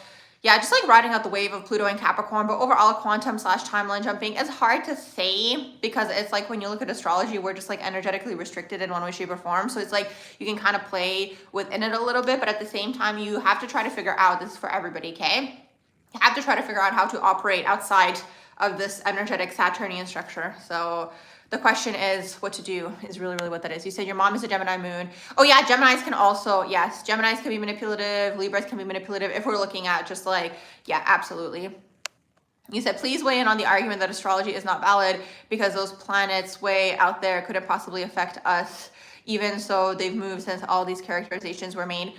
[SPEAKER 1] yeah, just like riding out the wave of Pluto and Capricorn, but overall quantum / timeline jumping is hard to say because it's like when you look at astrology, we're just like energetically restricted in one way, shape, or form. So it's like you can kind of play within it a little bit, but at the same time, you have to try to figure out, this is for everybody, okay? You have to try to figure out how to operate outside of this energetic Saturnian structure. So the question is what to do is really, really what that is. You said your mom is a Gemini moon. Oh yeah, Geminis can also, yes, Geminis can be manipulative, Libras can be manipulative if we're looking at just like, yeah, absolutely. You said, please weigh in on the argument that astrology is not valid because those planets way out there couldn't possibly affect us. Even so, they've moved since all these characterizations were made.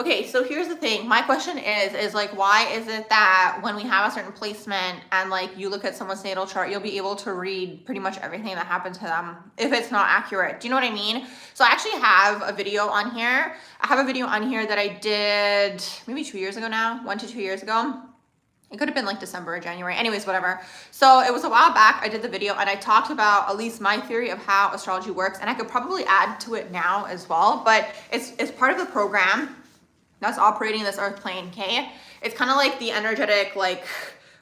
[SPEAKER 1] Okay, so here's the thing. My question is like, why is it that when we have a certain placement and like you look at someone's natal chart, you'll be able to read pretty much everything that happened to them if it's not accurate? Do you know what I mean? So I actually have a video on here. I have a video on here that I did maybe 2 years ago now, 1 to 2 years ago. It could have been like December or January, anyways, whatever. So it was a while back, I did the video and I talked about at least my theory of how astrology works, and I could probably add to it now as well, but it's part of the program that's operating this earth plane, okay? It's kind of like the energetic like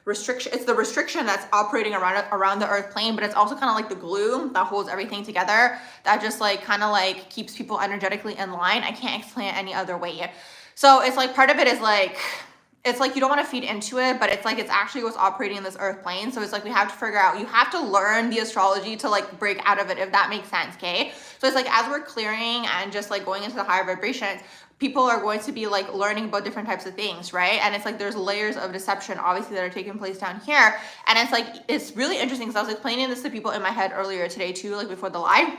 [SPEAKER 1] restriction. It's the restriction that's operating around the earth plane, but it's also kind of like the glue that holds everything together, that just like kind of like keeps people energetically in line. I can't explain it any other way. So it's like part of it is like, it's like you don't want to feed into it, but it's like it's actually what's operating in this earth plane. So it's like we have to figure out, you have to learn the astrology to like break out of it, if that makes sense, okay? So it's like as we're clearing and just like going into the higher vibrations, people are going to be like learning about different types of things, right? And it's like there's layers of deception obviously that are taking place down here. And it's like, it's really interesting because I was explaining this to people in my head earlier today too, like before the live.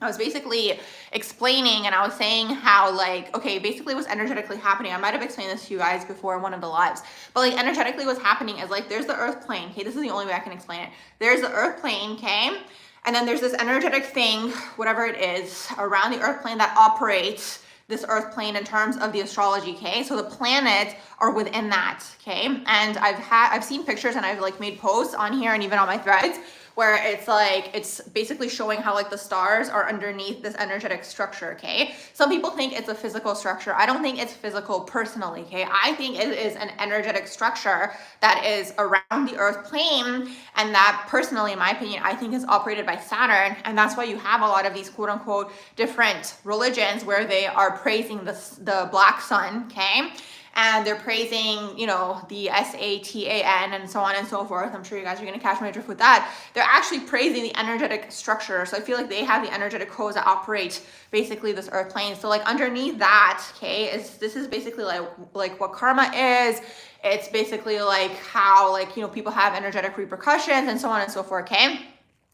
[SPEAKER 1] I was basically explaining and I was saying how like, okay, basically what's energetically happening, I might have explained this to you guys before in one of the lives, but like energetically what's happening is like there's the earth plane, okay? This is the only way I can explain it. There's the earth plane, okay? And then there's this energetic thing, whatever it is, around the earth plane that operates this earth plane in terms of the astrology, okay? So the planets are within that, okay? And I've seen pictures and I've like made posts on here and even on my threads where it's like, it's basically showing how like the stars are underneath this energetic structure, okay? Some people think it's a physical structure. I don't think it's physical personally, okay? I think it is an energetic structure that is around the earth plane, and that personally, in my opinion, I think is operated by Saturn. And that's why you have a lot of these quote unquote different religions where they are praising the black sun, okay? And they're praising, you know, the Satan and so on and so forth. I'm sure you guys are going to catch my drift with that. They're actually praising the energetic structure. So I feel like they have the energetic codes that operate basically this earth plane. So like underneath that, okay, this is basically like what karma is. It's basically like how like, you know, people have energetic repercussions and so on and so forth, okay?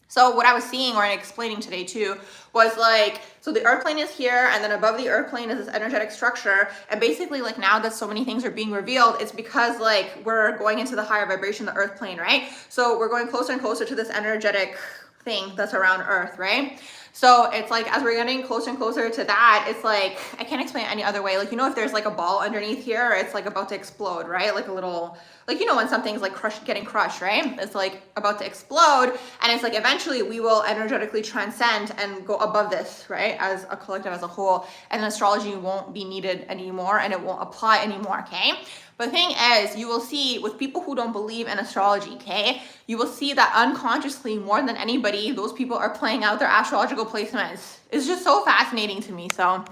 [SPEAKER 1] So what I was seeing or explaining today too was like, so the earth plane is here and then above the earth plane is this energetic structure. And basically like now that so many things are being revealed, it's because like we're going into the higher vibration, the earth plane, right? So we're going closer and closer to this energetic thing that's around earth, right? So it's like, as we're getting closer and closer to that, it's like, I can't explain it any other way. Like, you know, if there's like a ball underneath here, it's like about to explode, right? Like a little, like, you know, when something's like getting crushed, right? It's like about to explode. And it's like, eventually we will energetically transcend and go above this, right? As a collective, as a whole, and astrology won't be needed anymore and it won't apply anymore, okay? But the thing is, you will see with people who don't believe in astrology, okay, you will see that unconsciously, more than anybody, those people are playing out their astrological placements. It's just so fascinating to me. So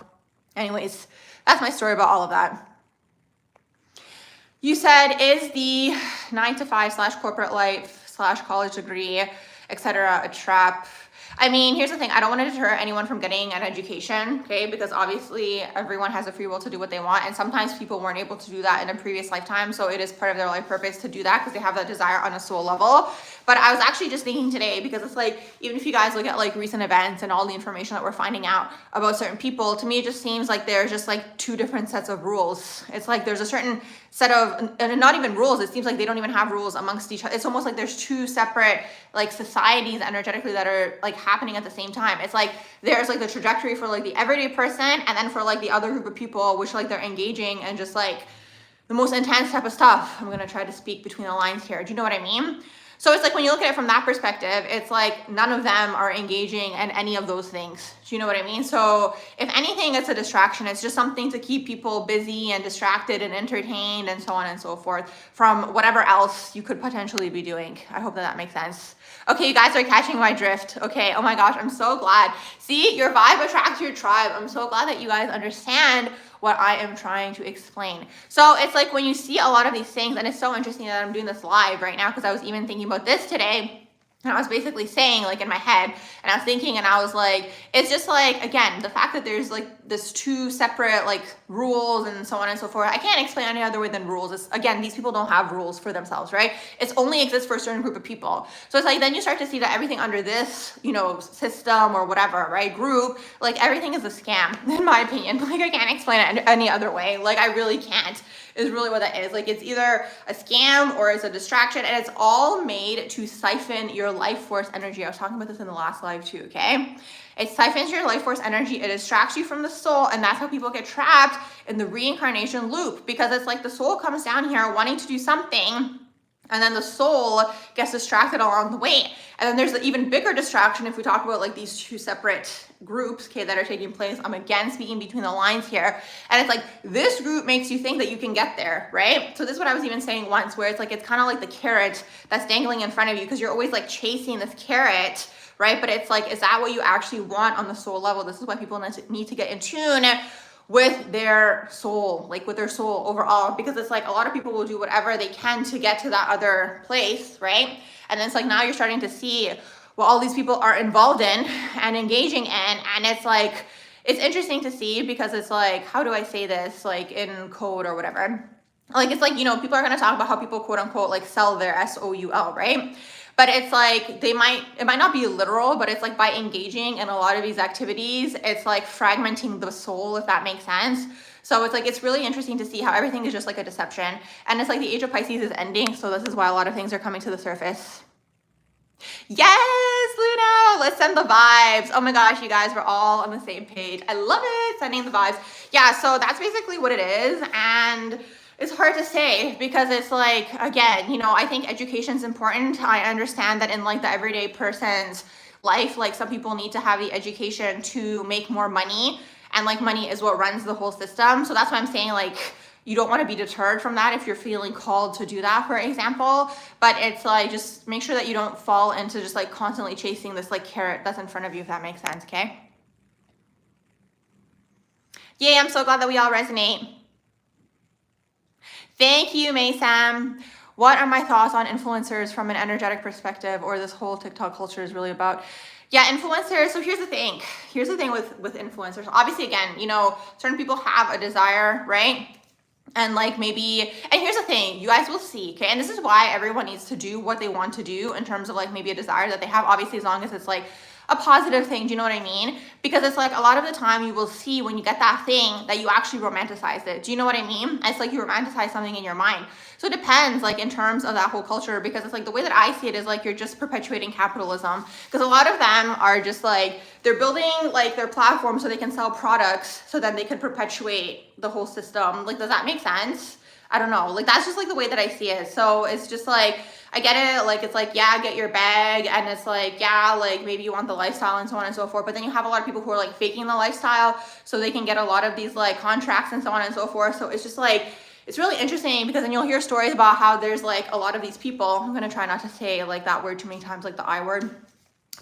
[SPEAKER 1] anyways, that's my story about all of that. You said, is the 9 to 5 / corporate life / college degree, etc. a trap? I mean, here's the thing. I don't want to deter anyone from getting an education, okay? Because obviously everyone has a free will to do what they want. And sometimes people weren't able to do that in a previous lifetime. So it is part of their life purpose to do that because they have that desire on a soul level. But I was actually just thinking today, because it's like, even if you guys look at like recent events and all the information that we're finding out about certain people, to me, it just seems like there's just like 2 different sets of rules. It's like there's a certain set of, and not even rules, it seems like they don't even have rules amongst each other. It's almost like there's 2 separate like societies energetically that are like happening at the same time. It's like there's like the trajectory for like the everyday person, and then for like the other group of people, which like they're engaging and just like the most intense type of stuff. I'm gonna try to speak between the lines here. Do you know what I mean? So it's like when you look at it from that perspective, it's like none of them are engaging in any of those things. Do you know what I mean? So if anything, it's a distraction. It's just something to keep people busy and distracted and entertained and so on and so forth from whatever else you could potentially be doing. I hope that that makes sense. Okay, you guys are catching my drift. Okay, oh my gosh, I'm so glad. See, your vibe attracts your tribe. I'm so glad that you guys understand what I am trying to explain. So it's like when you see a lot of these things, and it's so interesting that I'm doing this live right now because I was even thinking about this today. And I was basically saying, like, in my head, and I was thinking, and I was like, it's just like, again, the fact that there's like this two separate like rules and so on and so forth. I can't explain any other way than rules. It's, again, these people don't have rules for themselves, right? It's only exists for a certain group of people. So it's like, then you start to see that everything under this, you know, system or whatever, right, group, like everything is a scam, in my opinion. Like, I can't explain it any other way. Like, I really can't. Is really what that is. Like, it's either a scam or it's a distraction, and it's all made to siphon your life force energy. I was talking about this in the last live too, okay? It siphons your life force energy, it distracts you from the soul, and that's how people get trapped in the reincarnation loop, because it's like the soul comes down here wanting to do something, and then the soul gets distracted along the way. And then there's an even bigger distraction if we talk about like these two separate groups, okay, that are taking place. I'm again speaking between the lines here. And it's like, this group makes you think that you can get there, right? So this is what I was even saying once, where it's like, it's kind of like the carrot that's dangling in front of you, because you're always like chasing this carrot, right? But it's like, is that what you actually want on the soul level? This is why people need to get in tune with their soul, like with their soul overall, because it's like a lot of people will do whatever they can to get to that other place, right? And then it's like, now you're starting to see what all these people are involved in and engaging in. And it's like, it's interesting to see, because it's like, how do I say this, like in code or whatever? Like, it's like, you know, people are going to talk about how people quote unquote like sell their SOUL, right? But it's like, it might not be literal, but it's like by engaging in a lot of these activities, it's like fragmenting the soul, if that makes sense. So it's like, it's really interesting to see how everything is just like a deception. And it's like the age of Pisces is ending. So this is why a lot of things are coming to the surface. Yes, Luna, let's send the vibes. Oh my gosh, you guys, we're all on the same page. I love it, sending the vibes. Yeah, so that's basically what it is. And it's hard to say, because it's like, again, you know, I think education is important. I understand that in like the everyday person's life, like some people need to have the education to make more money, and like money is what runs the whole system. So that's why I'm saying, like, you don't want to be deterred from that if you're feeling called to do that, for example. But it's like, just make sure that you don't fall into just like constantly chasing this like carrot that's in front of you, if that makes sense, okay? Yay, I'm so glad that we all resonate. Thank you, Maysam. What are my thoughts on influencers from an energetic perspective, or this whole TikTok culture is really about? Yeah, influencers. So here's the thing. Here's the thing with influencers. Obviously, again, you know, certain people have a desire, right? And like maybe, and here's the thing, you guys will see, okay? And this is why everyone needs to do what they want to do in terms of like maybe a desire that they have, obviously, as long as it's like a positive thing. Do you know what I mean? Because it's like a lot of the time you will see when you get that thing that you actually romanticize it. Do you know what I mean? It's like you romanticize something in your mind. So it depends, like in terms of that whole culture, because it's like the way that I see it is like you're just perpetuating capitalism, because a lot of them are just like, they're building like their platform so they can sell products, so then they can perpetuate the whole system. Like, does that make sense? I don't know. Like, that's just like the way that I see it. So it's just like, I get it. Like, it's like, yeah, get your bag. And it's like, yeah, like maybe you want the lifestyle and so on and so forth. But then you have a lot of people who are like faking the lifestyle so they can get a lot of these like contracts and so on and so forth. So it's just like, it's really interesting, because then you'll hear stories about how there's like a lot of these people, I'm going to try not to say like that word too many times, like the I word,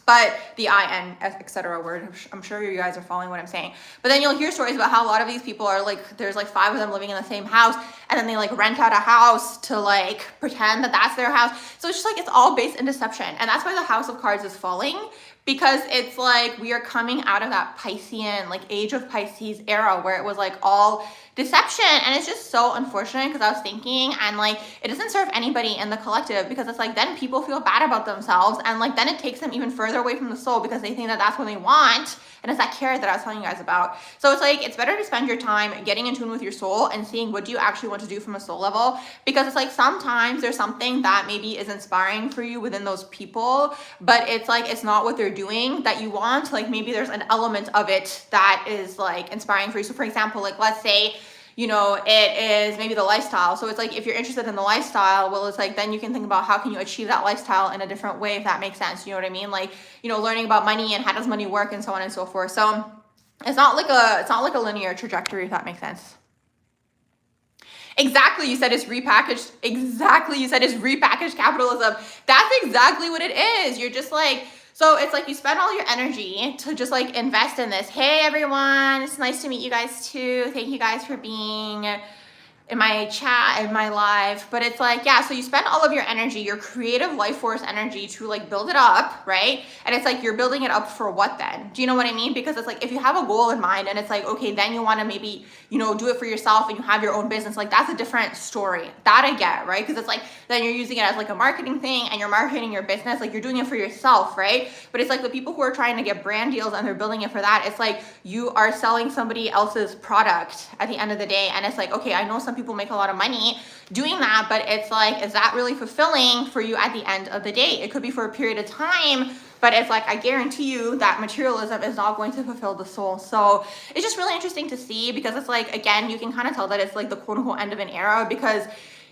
[SPEAKER 1] but the IN, etc. word. I'm sure you guys are following what I'm saying. But then you'll hear stories about how a lot of these people are like, there's like 5 of them living in the same house, and then they like rent out a house to like pretend that that's their house. So it's just like, it's all based in deception. And that's why the House of Cards is falling, because it's like we are coming out of that Piscean, like age of Pisces era, where it was like all deception. And it's just so unfortunate, because I was thinking, and like it doesn't serve anybody in the collective, because it's like then people feel bad about themselves, and like then it takes them even further away from the soul, because they think that that's what they want. And it's that carrot that I was telling you guys about. So it's like, it's better to spend your time getting in tune with your soul and seeing what do you actually want to do from a soul level, because it's like sometimes there's something that maybe is inspiring for you within those people, but it's like, it's not what they're doing that you want. Like maybe there's an element of it that is like inspiring for you. So for example, like let's say you know, it is maybe the lifestyle. So it's like, if you're interested in the lifestyle, well, it's like, then you can think about how can you achieve that lifestyle in a different way, if that makes sense. You know what I mean? Like, you know, learning about money and how does money work and so on and so forth. So it's not like a linear trajectory, if that makes sense. Exactly, you said it's repackaged. Exactly, you said it's repackaged capitalism. That's exactly what it is. You're just like, so it's like you spend all your energy to just like invest in this. Hey everyone, it's nice to meet you guys too. Thank you guys for being in my chat and my live. But it's like, yeah, so you spend all of your energy, your creative life force energy to like build it up, right? And it's like, you're building it up for what then? Do you know what I mean? Because it's like, if you have a goal in mind and it's like, okay, then you want to maybe, you know, do it for yourself and you have your own business, like that's a different story. That I get, right? Because it's like, then you're using it as like a marketing thing and you're marketing your business, like you're doing it for yourself, right? But it's like the people who are trying to get brand deals and they're building it for that, it's like you are selling somebody else's product at the end of the day. And it's like, okay, I know some people make a lot of money doing that, but it's like, is that really fulfilling for you at the end of the day? It could be for a period of time, but it's like, I guarantee you that materialism is not going to fulfill the soul. So it's just really interesting to see, because it's like, again, you can kind of tell that it's like the quote unquote end of an era, because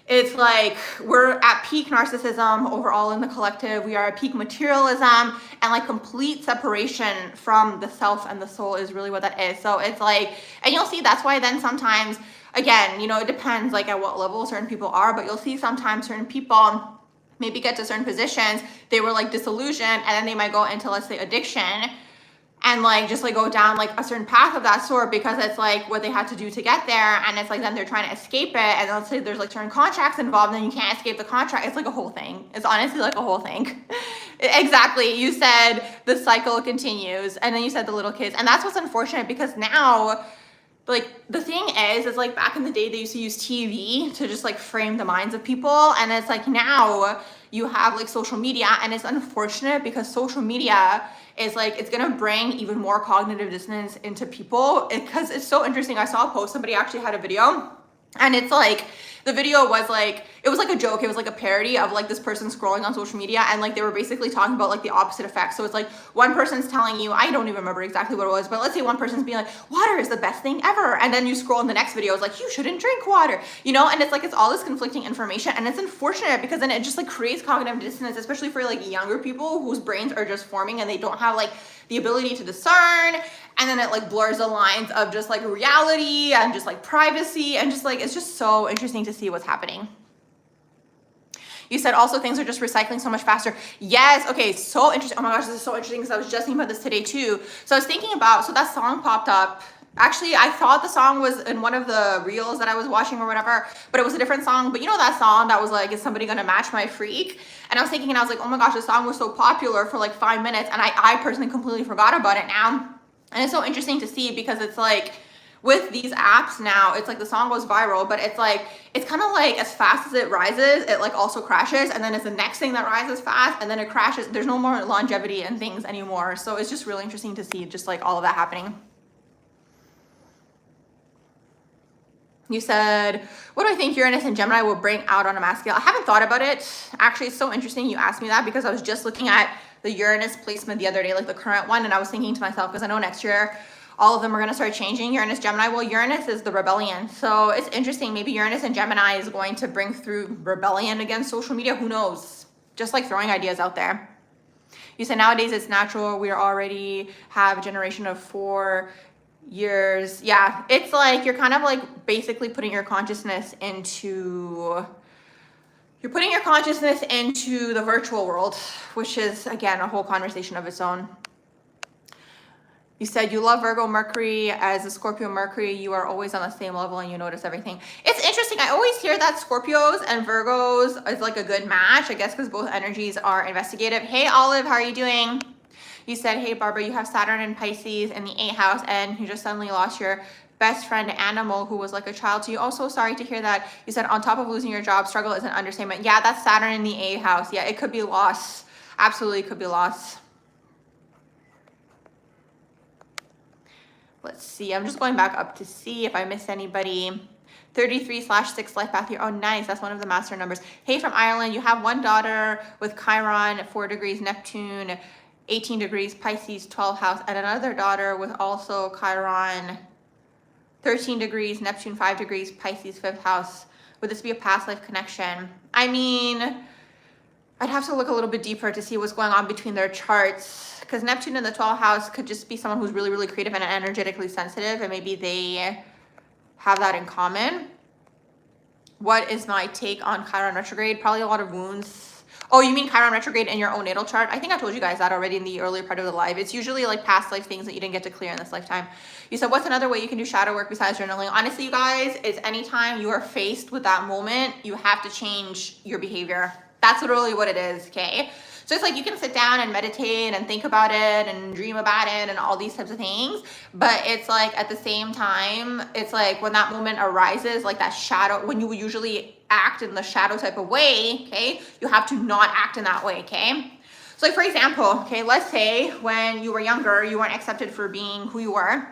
[SPEAKER 1] it's like we're at peak narcissism overall in the collective. We are at peak materialism, and like complete separation from the self and the soul is really what that is. So it's like, and you'll see that's why then sometimes, again, you know, it depends like at what level certain people are, but you'll see sometimes certain people maybe get to certain positions, they were like disillusioned, and then they might go into, let's say, addiction, and like just like go down like a certain path of that sort, because it's like what they had to do to get there. And it's like, then they're trying to escape it, and let's say there's like certain contracts involved, and then you can't escape the contract. It's like a whole thing. It's honestly like a whole thing. Exactly, you said the cycle continues, and then you said the little kids, and that's what's unfortunate, because now, like, the thing is like back in the day they used to use TV to just like frame the minds of people, and it's like now you have like social media, and it's unfortunate because social media is like, it's gonna bring even more cognitive dissonance into people, because it's so interesting. I saw a post, somebody actually had a video, and it's like, the video was like, it was like a joke, it was like a parody of like this person scrolling on social media, and like they were basically talking about like the opposite effect. So it's like one person's telling you, I don't even remember exactly what it was, but let's say one person's being like, water is the best thing ever, and then you scroll in the next video, it's like, you shouldn't drink water, you know? And it's like, it's all this conflicting information, and it's unfortunate because then it just like creates cognitive dissonance, especially for like younger people whose brains are just forming and they don't have like the ability to discern. And then it like blurs the lines of just like reality and just like privacy, and just like, it's just so interesting to see what's happening. You said also things are just recycling so much faster. Yes, okay, so interesting. Oh my gosh, this is so interesting, because I was just thinking about this today too. So I was thinking about, so that song popped up. Actually, I thought the song was in one of the reels that I was watching or whatever, but it was a different song. But you know that song that was like, is somebody gonna match my freak? And I was thinking, and I was like, oh my gosh, the song was so popular for like 5 minutes, and I personally completely forgot about it now. And it's so interesting to see, because it's like, with these apps now, it's like the song goes viral, but it's like, it's kind of like as fast as it rises, it like also crashes, and then it's the next thing that rises fast, and then it crashes. There's no more longevity in things anymore. So it's just really interesting to see just like all of that happening. You said, what do I think Uranus and Gemini will bring out on a mass scale? I haven't thought about it. Actually, it's so interesting you asked me that, because I was just looking at the Uranus placement the other day, like the current one, and I was thinking to myself, because I know next year all of them are going to start changing. Uranus, Gemini. Well, Uranus is the rebellion. So it's interesting. Maybe Uranus and Gemini is going to bring through rebellion against social media. Who knows? Just like throwing ideas out there. You said nowadays it's natural. We already have a generation of 4 years. Yeah, it's like you're kind of like basically putting your consciousness into... You're putting your consciousness into the virtual world, which is, again, a whole conversation of its own. You said you love Virgo Mercury as a Scorpio Mercury. You are always on the same level and you notice everything. It's interesting. I always hear that Scorpios and Virgos is like a good match, I guess, because both energies are investigative. Hey, Olive, how are you doing? You said, hey, Barbara, you have Saturn and Pisces in the 8th house, and you just suddenly lost your best friend animal who was like a child to you. Oh, so sorry to hear that. You said on top of losing your job, struggle is an understatement. Yeah, that's Saturn in the 8th house. Yeah, it could be loss. Absolutely could be loss. Let's see. I'm just going back up to see if I missed anybody. 33/6 life path here. Oh, nice. That's one of the master numbers. Hey, from Ireland, you have one daughter with Chiron, 4 degrees, Neptune, 18 degrees, Pisces, 12th house, and another daughter with also Chiron, 13 degrees, Neptune 5 degrees, Pisces 5th house. Would this be a past life connection? I mean, I'd have to look a little bit deeper to see what's going on between their charts, because Neptune in the 12th house could just be someone who's really, really creative and energetically sensitive, and maybe they have that in common. What is my take on Chiron retrograde? Probably a lot of wounds. Oh, you mean Chiron retrograde in your own natal chart? I think I told you guys that already in the earlier part of the live. It's usually like past life things that you didn't get to clear in this lifetime. You said, what's another way you can do shadow work besides journaling? Honestly, you guys, it's anytime you are faced with that moment, you have to change your behavior. That's literally what it is, okay? So it's like you can sit down and meditate and think about it and dream about it and all these types of things. But it's like at the same time, it's like when that moment arises, like that shadow, when you usually act in the shadow type of way, okay, you have to not act in that way, okay? So like for example, okay, let's say when you were younger, you weren't accepted for being who you were.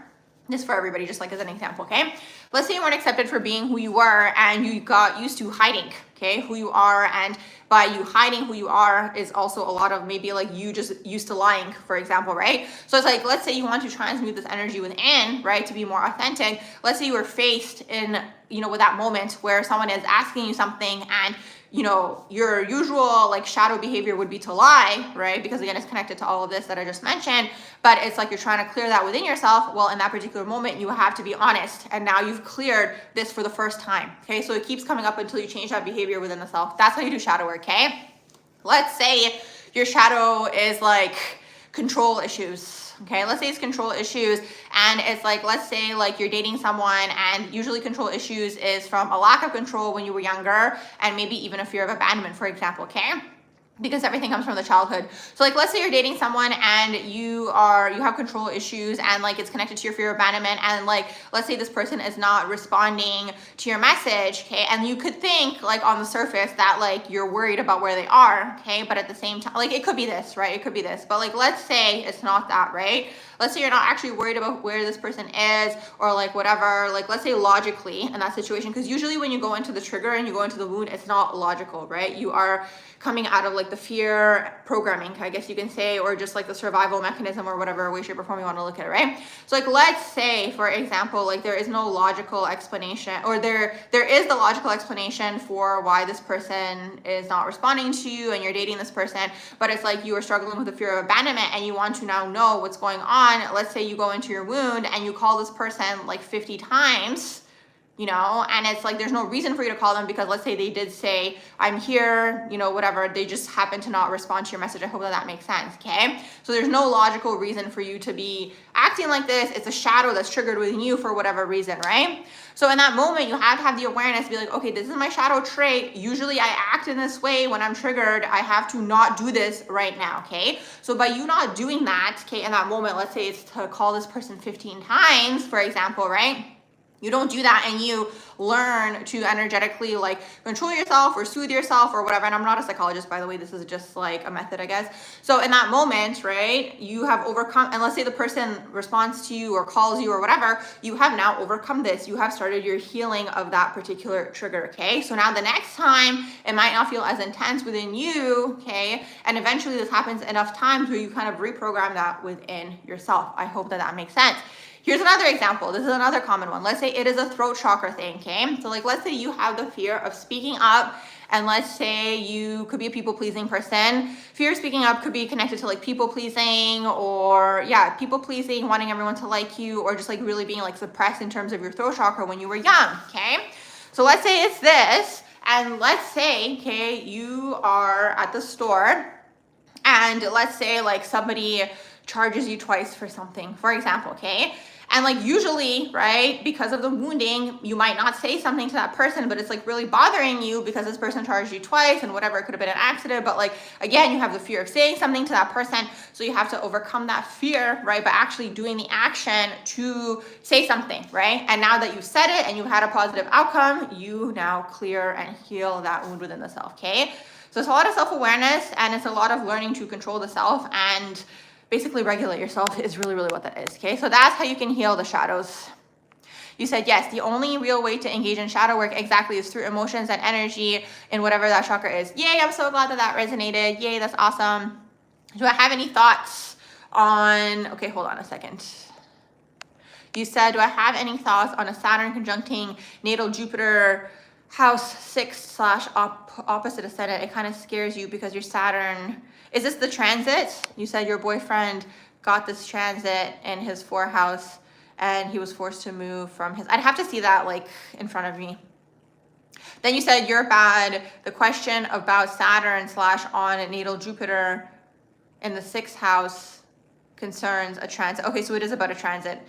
[SPEAKER 1] This is for everybody, just like as an example, okay? Let's say you weren't accepted for being who you were and you got used to hiding, okay, who you are, and by you hiding who you are is also a lot of maybe like you just used to lying, for example, right? So it's like, let's say you want to transmute this energy within, right, to be more authentic. Let's say you were faced in, you know, with that moment where someone is asking you something and, you know, your usual like shadow behavior would be to lie, right? Because again, it's connected to all of this that I just mentioned, but it's like you're trying to clear that within yourself. Well, in that particular moment, you have to be honest. And now you've cleared this for the first time, okay? So it keeps coming up until you change that behavior within the self. That's how you do shadow work, okay? Let's say your shadow is like control issues. Okay, let's say it's control issues, and it's like, let's say like you're dating someone, and usually control issues is from a lack of control when you were younger, and maybe even a fear of abandonment, for example, okay? Because everything comes from the childhood. So like, let's say you're dating someone and you have control issues and like it's connected to your fear of abandonment, and like, let's say this person is not responding to your message, okay? And you could think like on the surface that like you're worried about where they are, okay? But at the same time, like it could be this, right? It could be this, but like, let's say it's not that, right? Let's say you're not actually worried about where this person is or like whatever, like let's say logically in that situation, because usually when you go into the trigger and you go into the wound, it's not logical, right? You are coming out of like the fear programming, I guess you can say, or just like the survival mechanism or whatever way, shape, or form you want to look at it, right? So like, let's say, for example, like there is no logical explanation, or there is the logical explanation for why this person is not responding to you and you're dating this person, but it's like you are struggling with the fear of abandonment and you want to now know what's going on. Let's say you go into your wound and you call this person like 50 times, you know, and it's like there's no reason for you to call them, because let's say they did say, I'm here, you know, whatever, they just happen to not respond to your message. I hope that makes sense, okay? So there's no logical reason for you to be acting like this. It's a shadow that's triggered within you for whatever reason, right? So in that moment, you have to have the awareness to be like, okay, this is my shadow trait. Usually I act in this way when I'm triggered. I have to not do this right now, okay? So by you not doing that, okay, in that moment, let's say it's to call this person 15 times, for example, right? You don't do that, and you learn to energetically like control yourself or soothe yourself or whatever. And I'm not a psychologist, by the way, this is just like a method, I guess. So in that moment, right, you have overcome, and let's say the person responds to you or calls you or whatever, you have now overcome this. You have started your healing of that particular trigger, okay? So now the next time, it might not feel as intense within you, okay? And eventually this happens enough times where you kind of reprogram that within yourself. I hope that that makes sense. Here's another example. This is another common one. Let's say it is a throat chakra thing, okay? So like, let's say you have the fear of speaking up, and let's say you could be a people-pleasing person. Fear of speaking up could be connected to like people-pleasing, or yeah, people-pleasing, wanting everyone to like you, or just like really being like suppressed in terms of your throat chakra when you were young, okay? So let's say it's this, and let's say, okay, you are at the store, and let's say like somebody charges you twice for something, for example, okay? And like usually, right, because of the wounding, you might not say something to that person, but it's like really bothering you because this person charged you twice and whatever, it could have been an accident, but like, again, you have the fear of saying something to that person. So you have to overcome that fear, right, by actually doing the action to say something, right? And now that you've said it and you've had a positive outcome, you now clear and heal that wound within the self, okay? So it's a lot of self-awareness, and it's a lot of learning to control the self and basically regulate yourself is really, really what that is, okay? So that's how you can heal the shadows. You said, yes, the only real way to engage in shadow work exactly is through emotions and energy in whatever that chakra is. Yay, I'm so glad that that resonated. Yay, that's awesome. Do I have any thoughts on, okay, hold on a second. You said, do I have any thoughts on a Saturn conjuncting natal Jupiter house 6 / opposite ascendant? It kind of scares you because your Saturn, is this the transit? You said your boyfriend got this transit in his 4th house and he was forced to move from his, I'd have to see that like in front of me. Then you said you're bad. The question about Saturn / on natal Jupiter in the 6th house concerns a transit. Okay, so it is about a transit.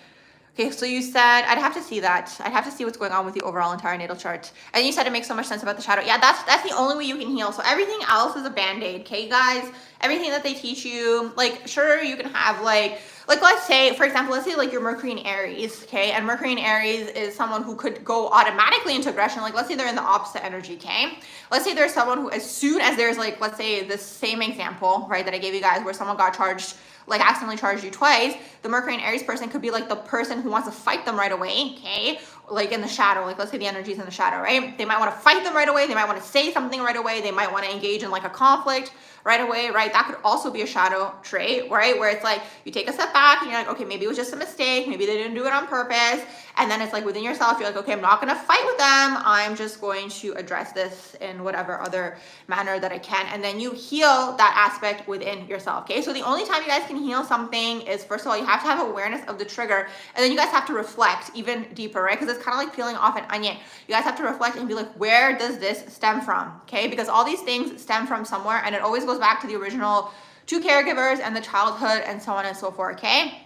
[SPEAKER 1] Okay, so you said, I'd have to see that. I'd have to see what's going on with the overall entire natal chart. And you said it makes so much sense about the shadow. Yeah, that's the only way you can heal. So everything else is a band-aid, okay, guys? Everything that they teach you, like, sure, you can have, like let's say, for example, let's say like you're Mercury in Aries, okay? And Mercury in Aries is someone who could go automatically into aggression. Like, let's say they're in the opposite energy, okay? Let's say there's someone who, as soon as there's like, let's say this same example, right, that I gave you guys, where someone got charged, like accidentally charged you twice, the Mercury and Aries person could be like the person who wants to fight them right away, okay? Like in the shadow, like let's say the energy is in the shadow, right? They might want to fight them right away. They might want to say something right away. They might want to engage in like a conflict right away, right? That could also be a shadow trait, right? Where it's like you take a step back and you're like, okay, maybe it was just a mistake. Maybe they didn't do it on purpose. And then it's like within yourself, you're like, okay, I'm not going to fight with them. I'm just going to address this in whatever other manner that I can. And then you heal that aspect within yourself, okay? So the only time you guys can heal something is, first of all, you have to have awareness of the trigger. And then you guys have to reflect even deeper, right? Because it's kind of like peeling off an onion. You guys have to reflect and be like, where does this stem from, okay? Because all these things stem from somewhere, and it always goes back to the original 2 caregivers and the childhood and so on and so forth, okay?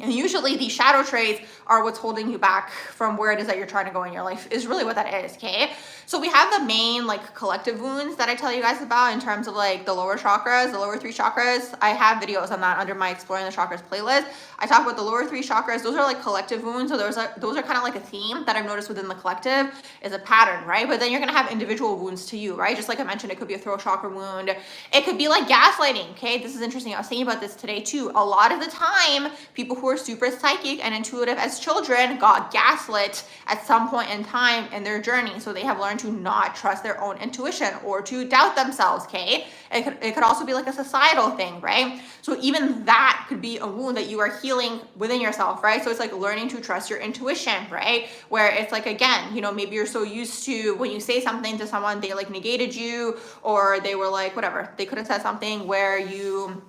[SPEAKER 1] And usually these shadow traits are what's holding you back from where it is that you're trying to go in your life, is really what that is, okay? So we have the main like collective wounds that I tell you guys about in terms of like the lower chakras, the lower 3 chakras. I have videos on that under my Exploring the Chakras playlist. I talk about the lower 3 chakras. Those are like collective wounds. So those are kind of like a theme that I've noticed within the collective is a pattern, right? But then you're going to have individual wounds to you, right? Just like I mentioned, it could be a throat chakra wound. It could be like gaslighting, okay? This is interesting. I was thinking about this today too. A lot of the time, people who are super psychic and intuitive as children got gaslit at some point in time in their journey. So they have learned to not trust their own intuition or to doubt themselves, okay? It could also be like a societal thing, right? So even that could be a wound that you are healing within yourself, right? So it's like learning to trust your intuition, right? Where it's like, again, you know, maybe you're so used to when you say something to someone, they like negated you, or they were like, whatever, they could have said something where you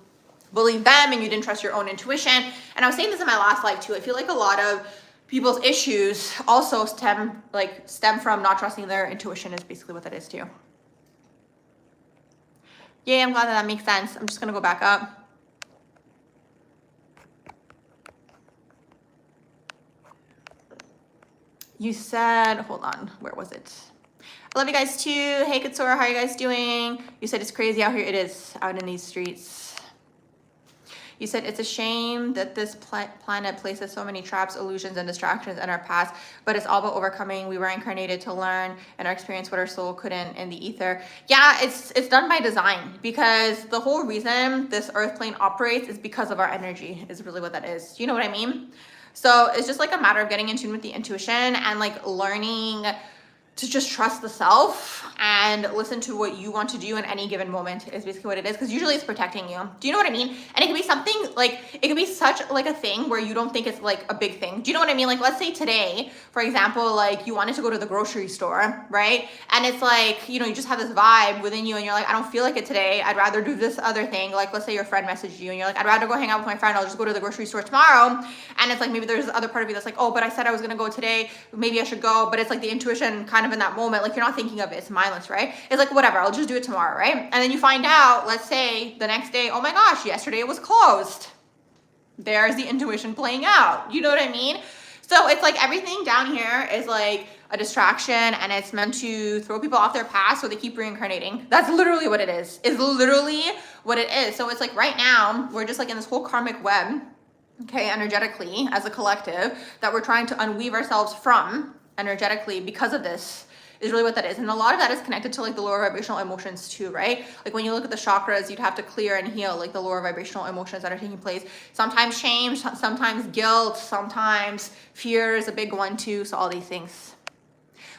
[SPEAKER 1] believe them and you didn't trust your own intuition. And I was saying this in my last live too. I feel like a lot of people's issues also stem from not trusting their intuition, is basically what that is too. Yeah, I'm glad that makes sense. I'm just gonna go back up. You said, hold on, where was it? I love you guys too. Hey Katsura, how are you guys doing? You said it's crazy out here. It is, out in these streets. You said it's a shame that this planet places so many traps, illusions, and distractions in our past, but it's all about overcoming. We were incarnated to learn and experience what our soul couldn't in the ether. Yeah, it's done by design, because the whole reason this earth plane operates is because of our energy, is really what that is. Do you know what I mean? So it's just like a matter of getting in tune with the intuition and like learning to just trust the self and listen to what you want to do in any given moment, is basically what it is, because usually it's protecting you. Do you know what I mean? And it could be something like, it could be such like a thing where you don't think it's like a big thing. Do you know what I mean? Like, let's say today, for example, like you wanted to go to the grocery store, right? And it's like, you know, you just have this vibe within you and you're like, I don't feel like it today. I'd rather do this other thing. Like, let's say your friend messaged you and you're like, I'd rather go hang out with my friend. I'll just go to the grocery store tomorrow. And it's like, maybe there's the other part of you that's like, oh, but I said I was gonna go today. Maybe I should go. But it's like the intuition kind of in that moment, like you're not thinking of it, it's mindless, right? It's like, whatever, I'll just do it tomorrow, right? And then you find out, let's say the next day, oh my gosh, yesterday it was closed. There's the intuition playing out. You know what I mean? So it's like everything down here is like a distraction, and it's meant to throw people off their path so they keep reincarnating. That's literally what it is. It's literally what it is. So it's like right now, we're just like in this whole karmic web, okay, energetically as a collective, that we're trying to unweave ourselves from energetically because of this. Is really what that is. And a lot of that is connected to like the lower vibrational emotions too, right? Like when you look at the chakras, you'd have to clear and heal like the lower vibrational emotions that are taking place. Sometimes shame, sometimes guilt, sometimes fear is a big one too. So all these things.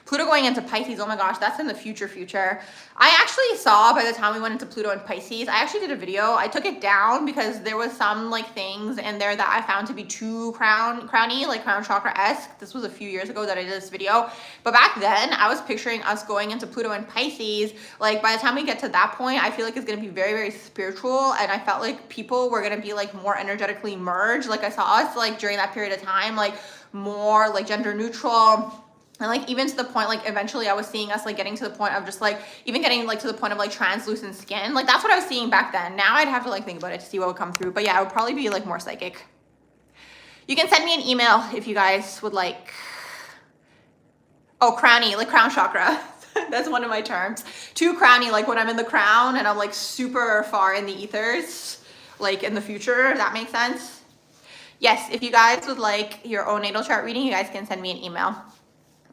[SPEAKER 1] Pluto going into Pisces, oh my gosh, that's in the future. I actually saw by the time we went into Pluto and Pisces, I actually did a video. I took it down because there was some like things in there that I found to be too crowny, like crown chakra-esque. This was a few years ago that I did this video. But back then, I was picturing us going into Pluto and Pisces. Like by the time we get to that point, I feel like it's going to be very, very spiritual. And I felt like people were going to be like more energetically merged. Like I saw us like during that period of time, like more like gender neutral. And like even to the point, like eventually I was seeing us like getting to the point of just like even getting like to the point of like translucent skin. Like that's what I was seeing back then. Now I'd have to like think about it to see what would come through. But yeah, it would probably be like more psychic. You can send me an email if you guys would like. Oh, crowny, like crown chakra. That's one of my terms. Too crowny, like when I'm in the crown and I'm like super far in the ethers, like in the future, if that makes sense. Yes, if you guys would like your own natal chart reading, you guys can send me an email.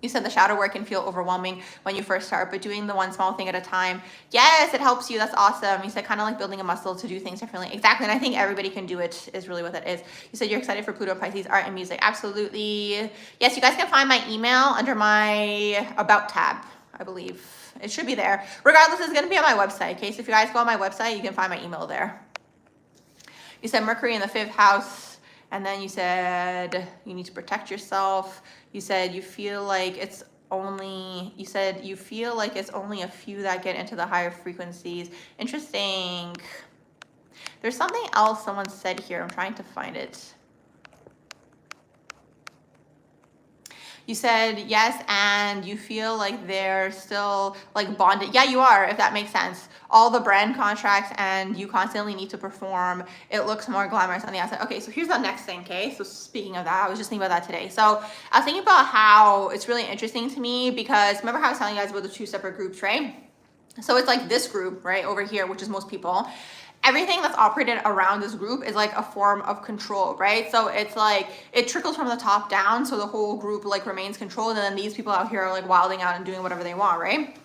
[SPEAKER 1] You said the shadow work can feel overwhelming when you first start, but doing the one small thing at a time. Yes, it helps you. That's awesome. You said kind of like building a muscle to do things differently. Exactly. And I think everybody can do it is really what that is. You said you're excited for Pluto, Pisces, art and music. Absolutely. Yes, you guys can find my email under my About tab, I believe. It should be there. Regardless, it's going to be on my website. Okay, so if you guys go on my website, you can find my email there. You said Mercury in the 5th house. And then you said you need to protect yourself. You said you feel like it's only a few that get into the higher frequencies. Interesting. There's something else someone said here. I'm trying to find it. You said yes, and you feel like they're still like bonded. Yeah, you are, if that makes sense. All the brand contracts and you constantly need to perform. It looks more glamorous on the outside. Okay, so here's the next thing, okay? So speaking of that, I was just thinking about that today. So I was thinking about how it's really interesting to me because remember how I was telling you guys about the 2 separate groups, right? So it's like this group, right, over here, which is most people. Everything that's operated around this group is like a form of control, right? So it's like it trickles from the top down, so the whole group like remains controlled, and then these people out here are like wilding out and doing whatever they want, right?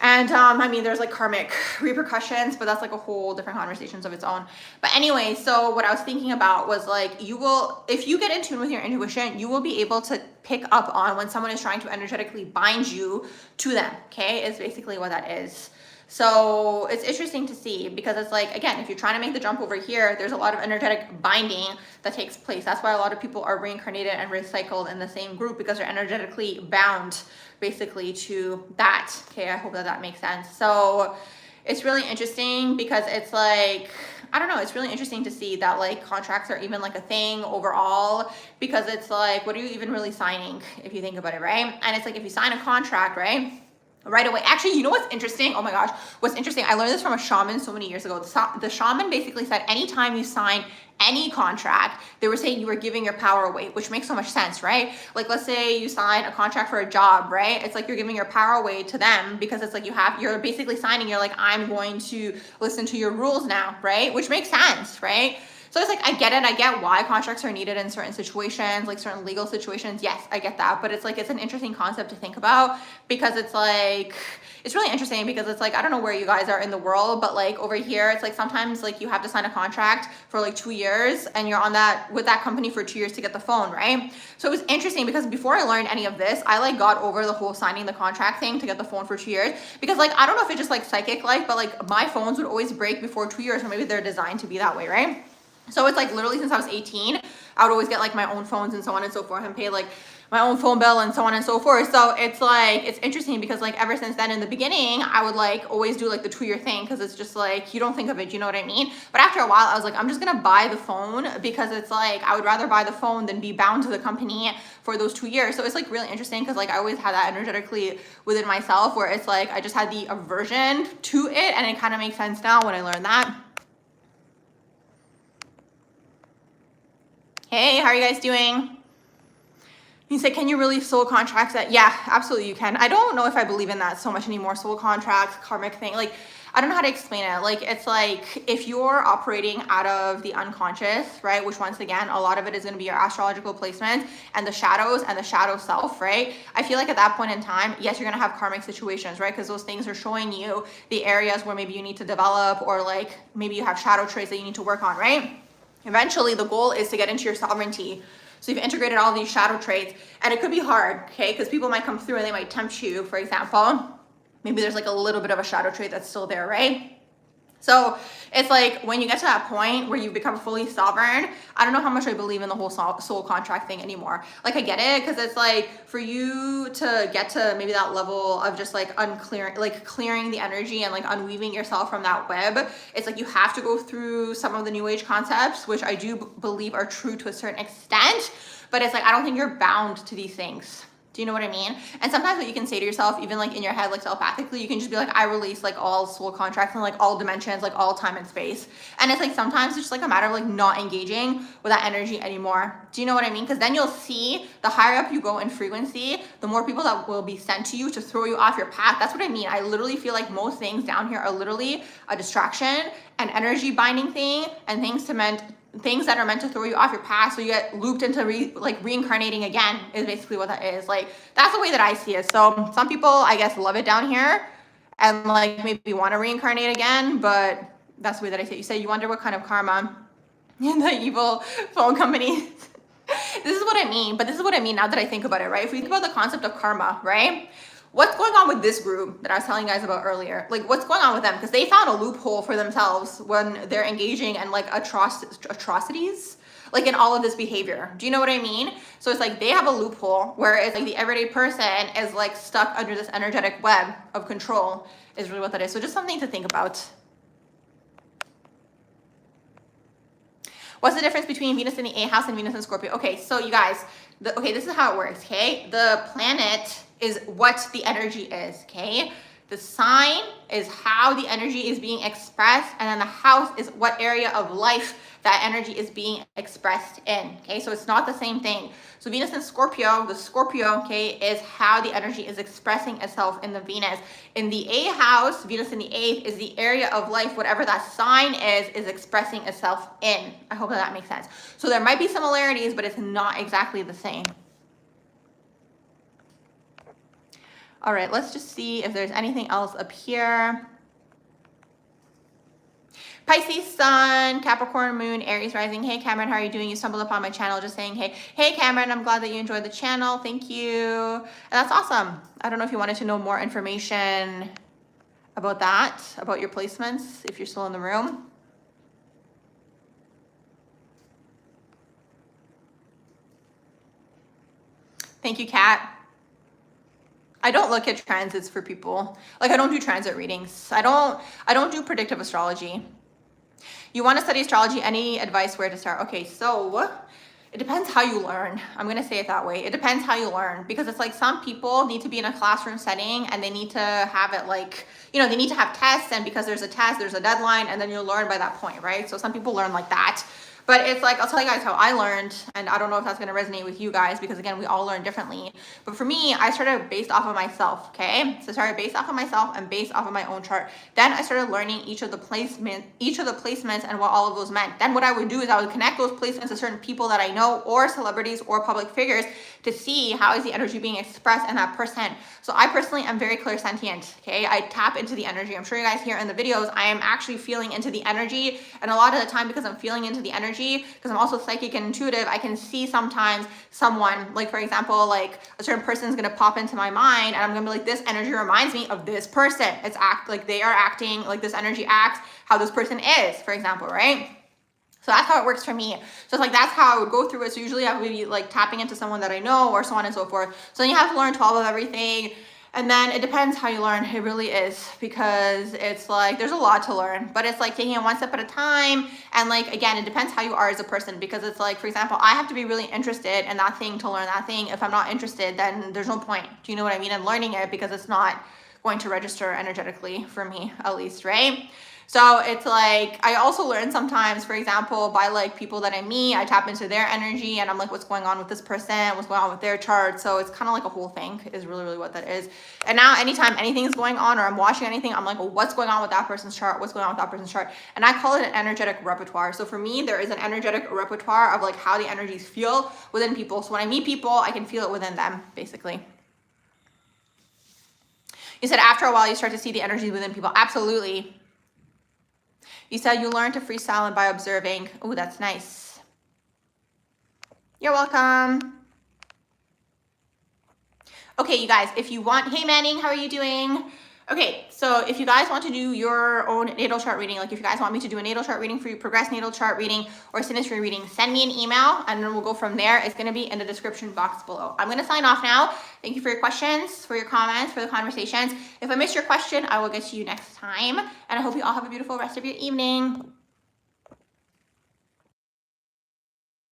[SPEAKER 1] And I mean, there's like karmic repercussions, but that's like a whole different conversations of its own. But anyway, so what I was thinking about was like, you will, if you get in tune with your intuition, you will be able to pick up on when someone is trying to energetically bind you to them, okay? Is basically what that is. So it's interesting to see because it's like, again, if you're trying to make the jump over here, there's a lot of energetic binding that takes place. That's why a lot of people are reincarnated and recycled in the same group because they're energetically bound basically to that. Okay, I hope that that makes sense. So it's really interesting because it's like, I don't know, it's really interesting to see that like contracts are even like a thing overall because it's like, what are you even really signing if you think about it, right? And it's like if you sign a contract, right away. Actually, you know what's interesting? Oh my gosh, what's interesting? I learned this from a shaman so many years ago. The shaman basically said anytime you sign any contract, they were saying you were giving your power away, which makes so much sense, right? Like let's say you sign a contract for a job, right? It's like you're giving your power away to them because it's like you're basically signing, you're like, I'm going to listen to your rules now, right? Which makes sense, right? So it's like, I get it. I get why contracts are needed in certain situations, like certain legal situations. Yes, I get that. But it's like, it's an interesting concept to think about because it's like, it's really interesting because it's like, I don't know where you guys are in the world, but like over here, it's like sometimes like you have to sign a contract for like 2 years and you're on that with that company for 2 years to get the phone, right? So it was interesting because before I learned any of this, I like got over the whole signing the contract thing to get the phone for 2 years because like, I don't know if it's just like psychic life, but like my phones would always break before 2 years or maybe they're designed to be that way, right? So it's like literally since I was 18, I would always get like my own phones and so on and so forth and pay like my own phone bill and so on and so forth. So it's like, it's interesting because like ever since then in the beginning, I would like always do like the 2 year thing because it's just like, you don't think of it, you know what I mean? But after a while, I was like, I'm just gonna buy the phone because it's like, I would rather buy the phone than be bound to the company for those 2 years. So it's like really interesting because like I always had that energetically within myself where it's like, I just had the aversion to it and it kind of makes sense now when I learned that. Hey, how are you guys doing? He said, can you really soul contracts that? Yeah, absolutely you can. I don't know if I believe in that so much anymore. Soul contracts, karmic thing. Like, I don't know how to explain it. Like, it's like if you're operating out of the unconscious, right? Which once again, a lot of it is going to be your astrological placement and the shadows and the shadow self, right? I feel like at that point in time, yes, you're going to have karmic situations, right? Because those things are showing you the areas where maybe you need to develop or like maybe you have shadow traits that you need to work on, right? Eventually, the goal is to get into your sovereignty, So you've integrated all these shadow traits, and it could be hard, okay? Because people might come through and they might tempt you, for example. Maybe there's like a little bit of a shadow trait that's still there, right? So it's like when you get to that point where you become fully sovereign, I don't know how much I believe in the whole soul contract thing anymore. Like I get it, because it's like for you to get to maybe that level of just like clearing the energy and like unweaving yourself from that web, it's like you have to go through some of the new age concepts, which I do believe are true to a certain extent, but it's like I don't think you're bound to these things. Do you know what I mean? And sometimes what you can say to yourself, even like in your head, like telepathically, you can just be like, I release like all soul contracts and like all dimensions, like all time and space. And it's like sometimes it's just like a matter of like not engaging with that energy anymore. Do you know what I mean? Because then you'll see the higher up you go in frequency, the more people that will be sent to you to throw you off your path. That's what I mean. I literally feel like most things down here are literally a distraction, an energy binding thing, and things that are meant to throw you off your path, so you get looped into reincarnating again is basically what that is. Like that's the way that I see it. So some people I guess love it down here and like maybe want to reincarnate again, but that's the way that I see it. You say you wonder what kind of karma the evil phone companies. This is what I mean, but this is what I mean now that I think about it, right? If we think about the concept of karma, right? What's going on with this group that I was telling you guys about earlier? Like what's going on with them? Because they found a loophole for themselves when they're engaging in like atrocities, like in all of this behavior. Do you know what I mean? So it's like they have a loophole where it's like the everyday person is like stuck under this energetic web of control is really what that is. So just something to think about. What's the difference between Venus in the 8th house and Venus in Scorpio? Okay, so you guys, this is how it works, okay? The planet is what the energy is, okay? The sign is how the energy is being expressed, and then the house is what area of life that energy is being expressed in, okay? So it's not the same thing. So Venus in Scorpio, the Scorpio, okay, is how the energy is expressing itself in the Venus. In the 8th house, Venus in the 8th is the area of life, whatever that sign is expressing itself in. I hope that makes sense. So there might be similarities, but it's not exactly the same. All right, let's just see if there's anything else up here. Pisces sun, Capricorn moon, Aries rising. Hey Cameron, how are you doing? You stumbled upon my channel just saying hey. Hey Cameron, I'm glad that you enjoyed the channel. Thank you. And that's awesome. I don't know if you wanted to know more information about that, about your placements, if you're still in the room. Thank you, Kat. I don't look at transits for people. Like I don't do transit readings. I don't do predictive astrology. You want to study astrology, any advice where to start? Okay, so it depends how you learn. I'm going to say it that way. It depends how you learn, because it's like some people need to be in a classroom setting and they need to have it like, you know, they need to have tests, and because there's a test, there's a deadline, and then you'll learn by that point, right? So some people learn like that. But it's like, I'll tell you guys how I learned, and I don't know if that's going to resonate with you guys, because again, we all learn differently. But for me, I started based off of myself, okay? So I started based off of myself and based off of my own chart. Then I started learning each of the placements and what all of those meant. Then what I would do is I would connect those placements to certain people that I know, or celebrities or public figures, to see how is the energy being expressed in that person. So I personally am very clairsentient, okay? I tap into the energy. I'm sure you guys hear in the videos, I am actually feeling into the energy. And a lot of the time, because I'm feeling into the energy, because I'm also psychic and intuitive, I can see sometimes someone, like for example, like a certain person is going to pop into my mind, and I'm going to be like, this energy reminds me of this person. It's like they are acting like this energy acts how this person is, for example, right? So that's how it works for me. So it's like, that's how I would go through it. So usually I would be like tapping into someone that I know, or so on and so forth. So then you have to learn 12 of everything. And then it depends how you learn. It really is, because it's like, there's a lot to learn, but it's like taking it one step at a time. And like, again, it depends how you are as a person, because it's like, for example, I have to be really interested in that thing to learn that thing. If I'm not interested, then there's no point. Do you know what I mean? In learning it, because it's not going to register energetically for me, at least, right? So it's like, I also learn sometimes, for example, by like people that I meet, I tap into their energy and I'm like, what's going on with this person? What's going on with their chart? So it's kind of like a whole thing is really, really what that is. And now anytime anything is going on, or I'm watching anything, I'm like, well, what's going on with that person's chart? What's going on with that person's chart? And I call it an energetic repertoire. So for me, there is an energetic repertoire of like how the energies feel within people. So when I meet people, I can feel it within them, basically. You said after a while, you start to see the energies within people. Absolutely. You said you learn to freestyle and by observing. Oh, that's nice. You're welcome. Okay, you guys, if you want, hey Manning, how are you doing? Okay, so if you guys want to do your own natal chart reading, like if you guys want me to do a natal chart reading for you, progress natal chart reading or synastry reading, send me an email and then we'll go from there. It's going to be in the description box below. I'm going to sign off now. Thank you for your questions, for your comments, for the conversations. If I missed your question, I will get to you next time. And I hope you all have a beautiful rest of your evening.